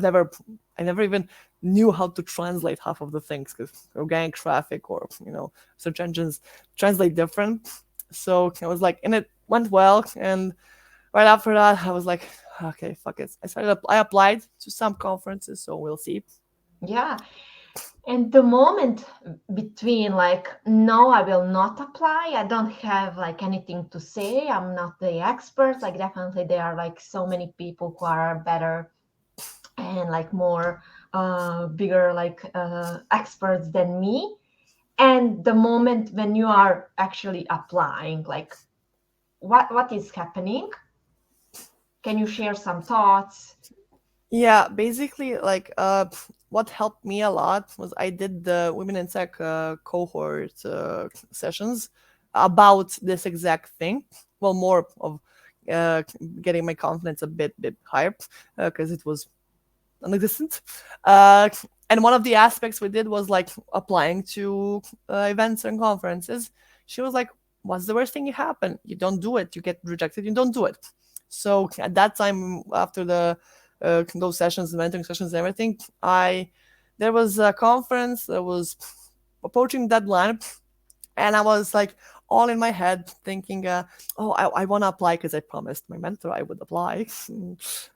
never even knew how to translate half of the things because organic traffic or search engines translate different. So I was like, and it went well. And right after that, I was like, okay, fuck it. I applied to some conferences, so we'll see. Yeah. And the moment between like, no, I will not apply, I don't have like anything to say, I'm not the expert, like definitely there are like so many people who are better and like more bigger like experts than me. And the moment when you are actually applying, like what is happening? Can you share some thoughts? Yeah, basically, like, what helped me a lot was I did the Women in Tech cohort sessions about this exact thing. Well, more of uh, getting my confidence a bit higher because it was non-existent. Uh, and one of the aspects we did was like applying to events and conferences. She was like, "What's the worst thing you happen? You don't do it. You get rejected. You don't do it." So at that time, after the those sessions, the mentoring sessions, and everything, I there was a conference that was approaching deadline, and I was like all in my head thinking, oh, I want to apply because I promised my mentor I would apply.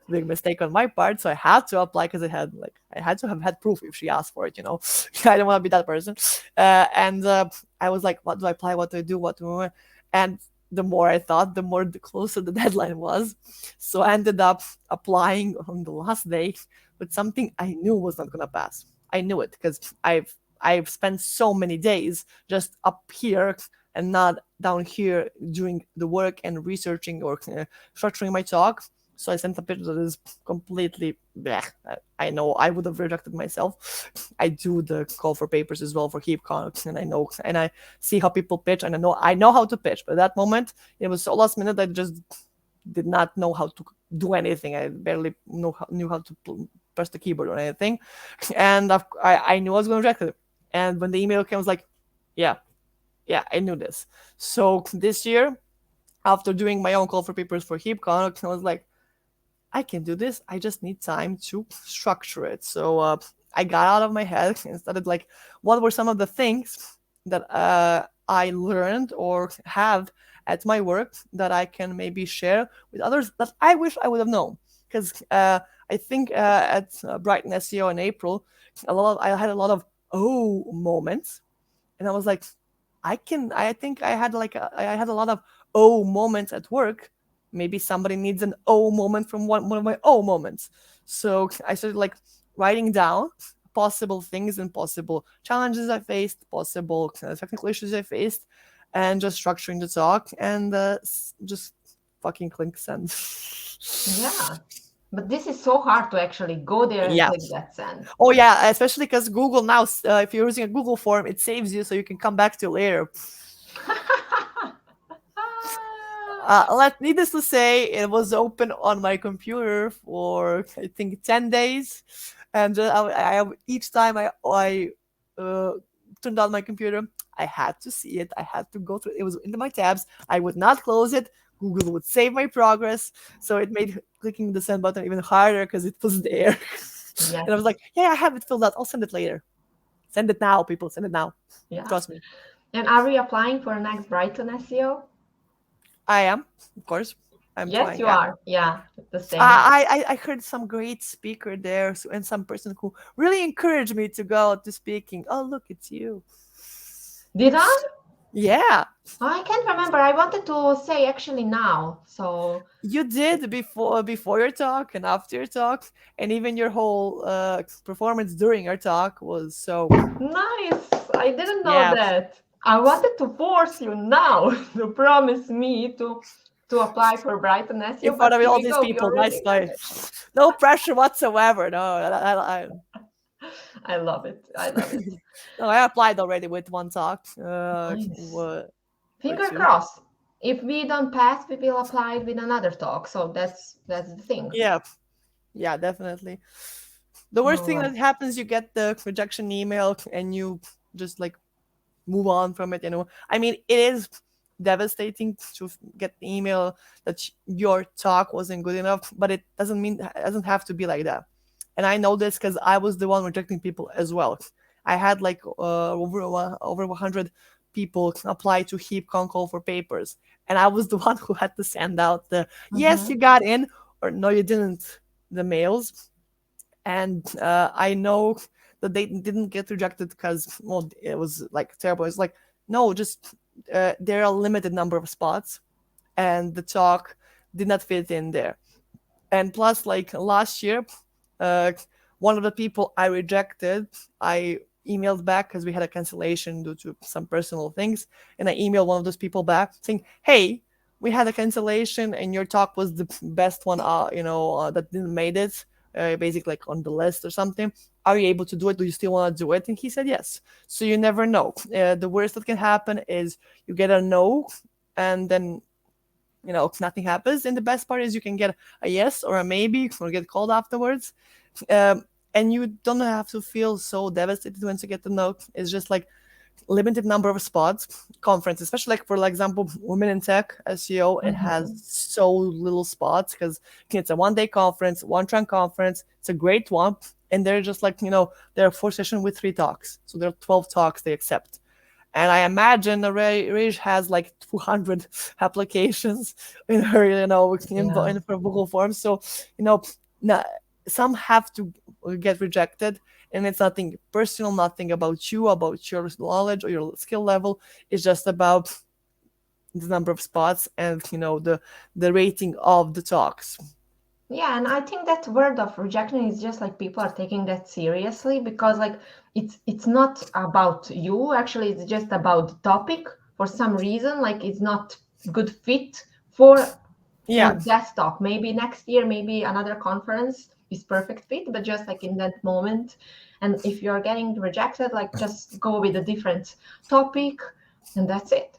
Big mistake on my part, so I had to apply because I had to have had proof if she asked for it. I don't want to be that person. And I was like, what do I apply? What do I do? What do I? And the more I thought, the closer the deadline was. So I ended up applying on the last day with something I knew was not gonna pass. I knew it because I've spent so many days just up here and not down here doing the work and researching or structuring my talk. So I sent a picture that is completely bleh. I know I would have rejected myself. I do the call for papers as well for HeapCon, and I know and I see how people pitch, and I know how to pitch. But at that moment, it was so last minute. I just did not know how to do anything. I barely knew how to press the keyboard or anything, and I knew I was going to reject it. And when the email came, I was like, yeah, yeah, I knew this. So this year, after doing my own call for papers for HeapCon, I was like, I can do this. I just need time to structure it. So I got out of my head and started like, what were some of the things that I learned or have at my work that I can maybe share with others that I wish I would have known. Because I think at Brighton SEO in April, I had a lot of oh moments, and I was like, I think I had a lot of oh moments at work. Maybe somebody needs an oh moment from one of my oh moments. So I started like writing down possible things and possible challenges I faced, possible technical issues I faced, and just structuring the talk and just fucking click send. Yeah. But this is so hard to actually go there and Yeah. click that send. Oh yeah, especially because Google now, if you're using a Google form, it saves you so you can come back to it later. Needless to say, it was open on my computer for I think 10 days, and each time I turned on my computer, I had to see it. I had to go through. It was into my tabs. I would not close it. Google would save my progress, so it made clicking the send button even harder because it was there. And I was Yes. like, "Yeah, I have it filled out. I'll send it later. Send it now, people. Send it now. Yeah. Trust me." And are we applying for next Brighton SEO? I am, of course. I'm Yes, trying. you Yeah. are. Yeah, the same. I heard some great speaker there and some person who really encouraged me to go to speaking. Oh, look, it's you. Did I? Yeah, I can't remember. I wanted to say actually now. So you did before your talk and after your talk, and even your whole performance during your talk was so. nice. I didn't know Yeah, that. I wanted to force you now to promise me to apply for Brighton in SEO, front but of here all we these go. We people. already Nice got guy. it. No pressure whatsoever. No, I love it. I love it. no, I applied already with one talk, Nice. or Finger two. crossed. If we don't pass, we will apply it with another talk. So that's the thing. Yeah, yeah, definitely. The worst All thing right. that happens, you get the rejection email and you just like move on from it. I mean, it is devastating to get the email that your talk wasn't good enough, but it doesn't have to be like that. And I know this because I was the one rejecting people as well. I had like over 100 people apply to heap call for papers, and I was the one who had to send out the yes you Mm-hmm. got in or no you didn't the mails. And I know that they didn't get rejected because well it was like terrible. It's like no, just there are a limited number of spots, and the talk did not fit in there. And plus, like last year, uh, one of the people I rejected, I emailed back because we had a cancellation due to some personal things, and I emailed one of those people back saying, "Hey, we had a cancellation, and your talk was the best one, that didn't made it, basically like on the list or something. Are you able to do it? Do you still want to do it?" And he said yes. So you never know. The worst that can happen is you get a no, and then nothing happens. And the best part is you can get a yes or a maybe or get called afterwards. And you don't have to feel so devastated once you get the no. It's just like limited number of spots conference, especially like for example women in tech SEO. It has Mm-hmm. so little spots because it's a 1 day conference, one track conference. It's a great one, and they're just like there are 4 sessions with 3 talks, so there are 12 talks they accept. And I imagine Rage has like 200 applications in her, Yeah. in her Google Forms. So, you know, na- some have to get rejected, and it's nothing personal, nothing about your knowledge or your skill level. It's just about the number of spots and the rating of the talks. Yeah, and I think that word of rejection is just like people are taking that seriously because like it's not about you. Actually, it's just about the topic. For some reason, like it's not good fit for Yeah, that talk. Maybe next year, maybe another conference is perfect fit, but just like in that moment. And if you're getting rejected, like just go with a different topic, and that's it.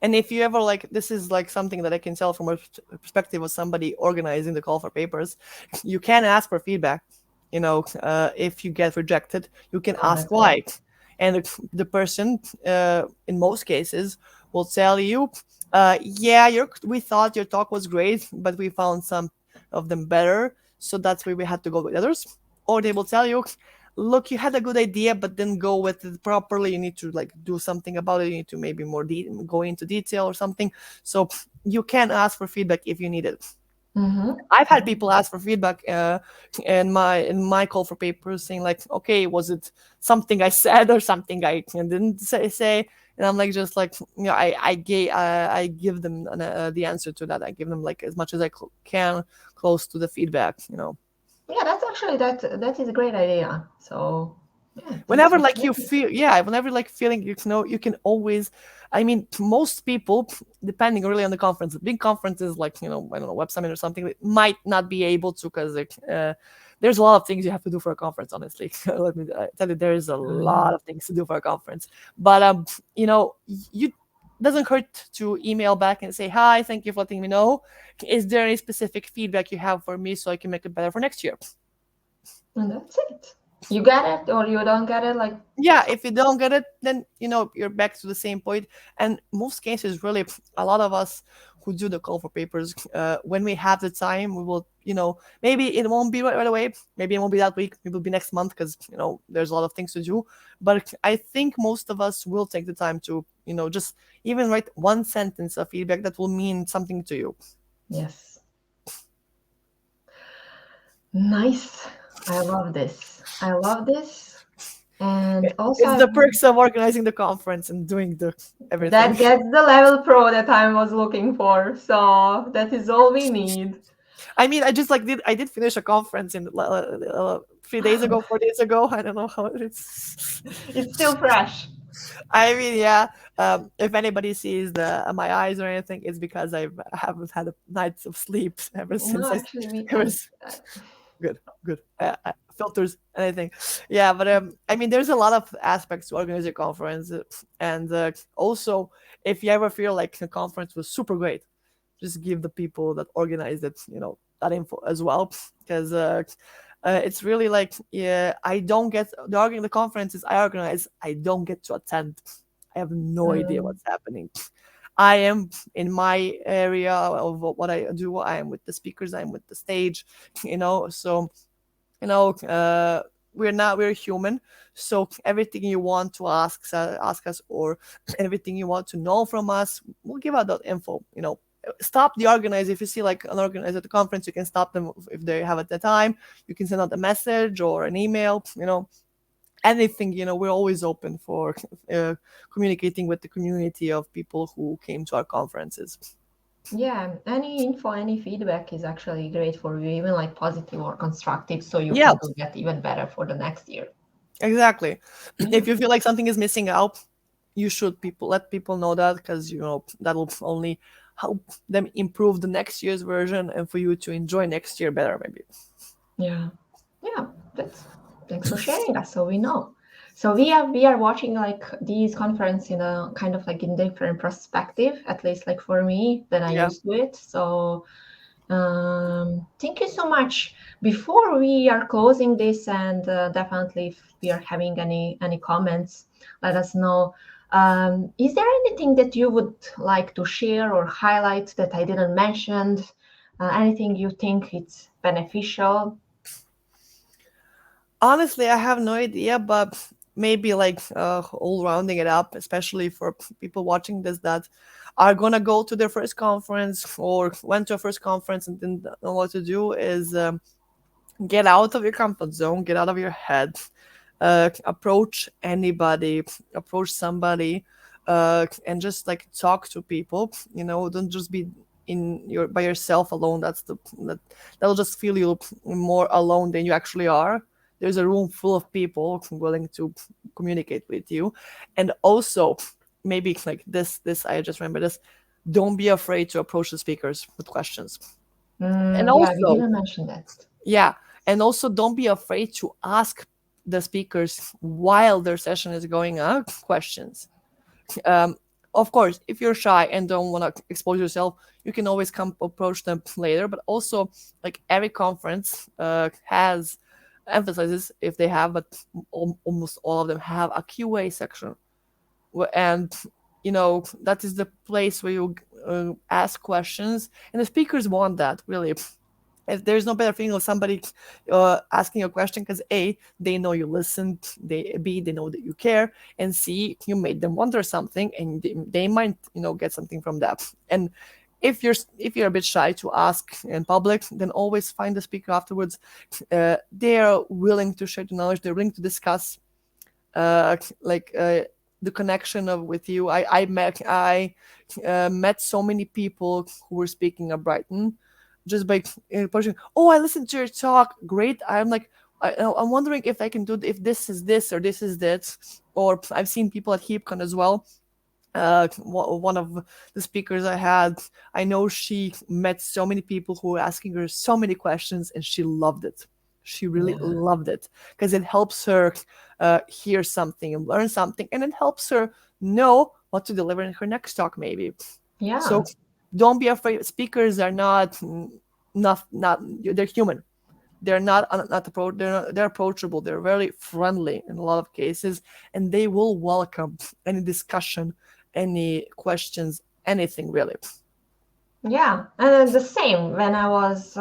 and if you ever like, this is like something that I can tell from a perspective of somebody organizing the call for papers. You can ask for feedback. If you get rejected, you can Oh, ask that's great. why, and the person, in most cases, will tell you, "Yeah, we thought your talk was great, but we found some of them better, so that's why we had to go with others." Or they will tell you, look, you had a good idea, but then go with it properly. You need to like do something about it. You need to maybe go into detail or something. So you can ask for feedback if you need it. I've had Mm-hmm. people ask for feedback in my call for papers, saying like, okay, was it something I said or something I didn't say? And I'm like, just like, I give them the answer to that. I give them like as much as I can, close to the feedback. Yeah, that's actually that is a great idea. So yeah, Whenever that's like you great. feel, yeah, whenever like feeling, you can always, I mean, most people, depending really on the conference, big conferences like I don't know, Web Summit or something, they might not be able to because like there's a lot of things you have to do for a conference, honestly. Let me tell you, there is a Oh yeah. lot of things to do for a conference. But you doesn't hurt to email back and say, hi, thank you for letting me know. Is there any specific feedback you have for me so I can make it better for next year? And that's it. You get it or you don't get it, like Yeah, if you don't get it, then you're back to the same point. And most cases, really, a lot of us who do the call for papers, when we have the time, we will, maybe it won't be right away, maybe it won't be that week, maybe it'll be next month because there's a lot of things to do. But I think most of us will take the time to just even write one sentence of feedback that will mean something to you. yes. Nice. I love this. I love this. And also, It's the perks of organizing the conference and doing the everything. that gets the level pro that I was looking for. So that is all we need. I mean, I just like I did finish a conference in 3 days ago, 4 days ago. I don't know how it's. It's still fresh. I mean, yeah. If anybody sees the my eyes or anything, it's because haven't had a nights of sleep ever No, since I. actually, we It can see was that. good, good. Filters, anything. Yeah, but I mean, there's a lot of aspects to organize a conference, and also if you ever feel like the conference was super great, just give the people that organized it, that info as well, because it's really like, yeah, I don't get the conferences I organize, I don't get to attend. I have no idea Mm, what's happening. I am in my area of what I do. I am with the speakers. I'm with the stage, So you know we're human, so everything you want to ask us, or everything you want to know from us, we'll give out that info. Stop the organizer. If you see like an organizer at the conference, you can stop them if they have at the time. You can send out a message or an email, anything. We're always open for communicating with the community of people who came to our conferences. yeah, any info, any feedback is actually great for you, even like positive or constructive, so you Yeah, can do that even better for the next year. exactly. Yeah. If you feel like something is missing out, you should let people know that, because that will only help them improve the next year's version and for you to enjoy next year better, maybe. Yeah. Yeah, that's thanks for sharing that so we know. So we are watching like these conference in a kind of like in different perspective, at least like for me, than I Yeah. used to it. So thank you so much. Before we are closing this, and definitely if we are having any comments, let us know. Is there anything that you would like to share or highlight that I didn't mention? Anything you think it's beneficial? Honestly, I have no idea, but maybe like all rounding it up, especially for people watching this that are gonna go to their first conference or went to a first conference and didn't know what to do, is get out of your comfort zone, get out of your head, approach anybody, approach somebody, and just like talk to people. Don't just be in your by yourself alone. That'll just feel you more alone than you actually are. There's a room full of people willing to communicate with you. And also, maybe like this I just remember this, don't be afraid to approach the speakers with questions. And Yeah, we also, didn't mention that. yeah, and also don't be afraid to ask the speakers while their session is going on questions. Um, of course, if you're shy and don't want to expose yourself, you can always come approach them later. But also, like every conference has emphasizes, if they have, but almost all of them have a QA section, and that is the place where you ask questions, and the speakers want that really. If there's no better feeling of somebody asking a question, because A, they know you listened, B, they know that you care, and C, you made them wonder something, and they might get something from that. And if you're a bit shy to ask in public, then always find the speaker afterwards. They are willing to share the knowledge, they're willing to discuss like the connection of with you. I met so many people who were speaking at Brighton just by pushing. Oh, I listened to your talk. Great. I'm like, I'm wondering if I can do if this is this or this is that. Or I've seen people at HeapCon as well. One of the speakers I had, I know she met so many people who were asking her so many questions, and she loved it. She really Yeah. loved it because it helps her hear something and learn something, and it helps her know what to deliver in her next talk, maybe. So Yeah. don't be afraid. Speakers are not they're human. They're they're approachable. They're very friendly in a lot of cases, and they will welcome any discussion, any questions, anything really. Yeah, and the same when I was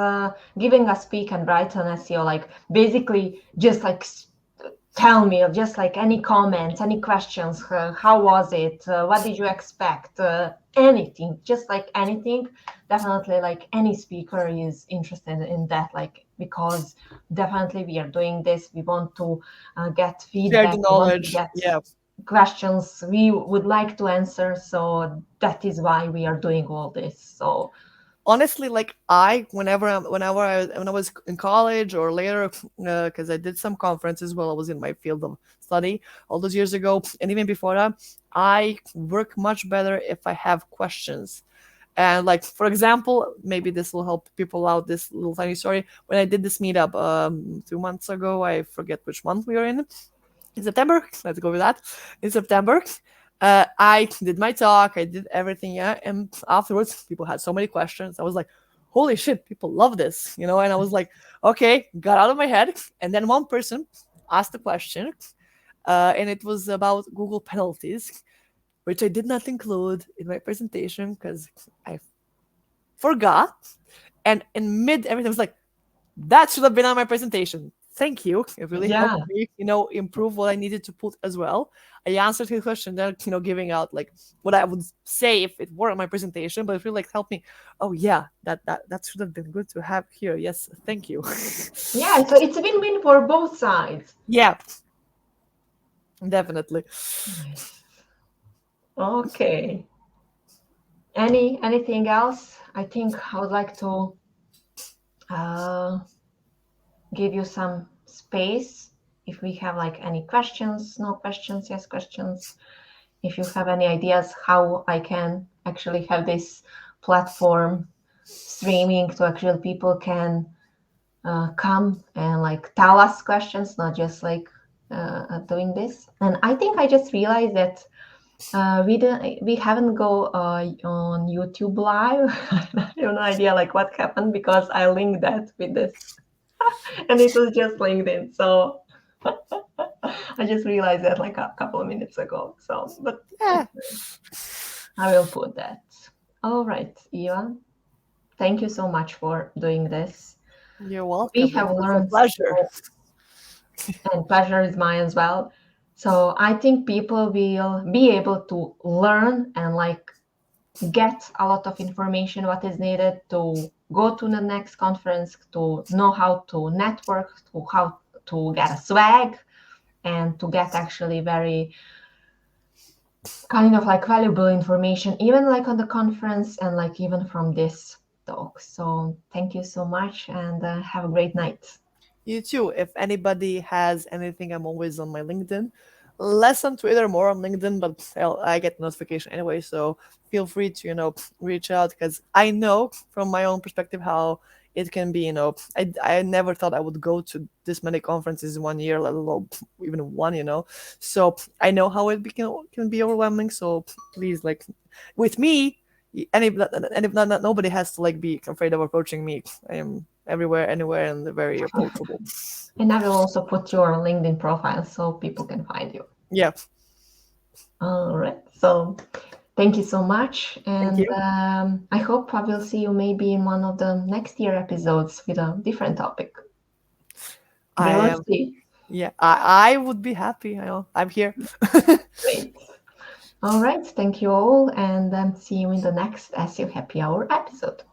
giving a speak at Brighton SEO, like basically just like tell me, just like any comments, any questions, how was it, what did you expect, anything, just like anything. Definitely, like any speaker is interested in that, like, because definitely we are doing this, we want to get Share the feedback, we want to knowledge. get Yeah. questions we would like to answer, so that is why we are doing all this. So Honestly, like when I was in college or later, because I did some conferences while I was in my field of study all those years ago, and even before that, I work much better if I have questions. And like for example, maybe this will help people out. This little tiny story: when I did this meetup 2 months ago, I forget which month we are in September. Let's go with that. In September, I did my talk. I did everything. Yeah, and afterwards, people had so many questions. I was like, "Holy shit, people love this!" And I was like, "Okay," got out of my head. And then one person asked a question, and it was about Google penalties, which I did not include in my presentation because I forgot. And in mid everything, I was like, that should have been on my presentation. Thank you. It really helped yeah. me, improve what I needed to put as well. I answered his question, then, giving out like what I would say if it were on my presentation, but it really like helped me. Oh yeah, that should have been good to have here. Yes, thank you. Yeah, so it's a win-win for both sides. Yeah, definitely. Nice. Okay. Anything else? I think I would like to uh, give you some space. If we have like any questions, no questions, yes questions. If you have any ideas how I can actually have this platform streaming to actually people can come and like tell us questions, not just like doing this. And I think I just realized that we haven't go on YouTube live. I have no idea like what happened because I linked that with this, and it was just LinkedIn. So I just realized that like a couple of minutes ago. So, but Yeah, I will put that. All right, Eva. Thank you so much for doing this. you're We welcome. It have was a learned pleasure. and pleasure is mine as well. So I think people will be able to learn and like get a lot of information what is needed to go to the next conference, to know how to network, to how to get a swag, and to get actually very kind of like valuable information, even like on the conference and like even from this talk. So thank you so much and have a great night. You too. If anybody has anything, I'm always on my LinkedIn. Less on Twitter, more on LinkedIn, but hell, I get notification anyway. So feel free to reach out because I know from my own perspective how it can be. I never thought I would go to this many conferences in 1 year, let alone even one. So I know how it can be overwhelming. So please, like with me, and if not, nobody has to like be afraid of approaching me. I am everywhere, anywhere, and very approachable. And I will also put your LinkedIn profile so people can find you. Yeah, All right. So thank you so much. thank And you. I hope I will see you maybe in one of the next year episodes with a different topic. We I will am. see. Yeah, I would be happy. I'm here. Great. All right. Thank you all. And see you in the next SEO Happy Hour episode.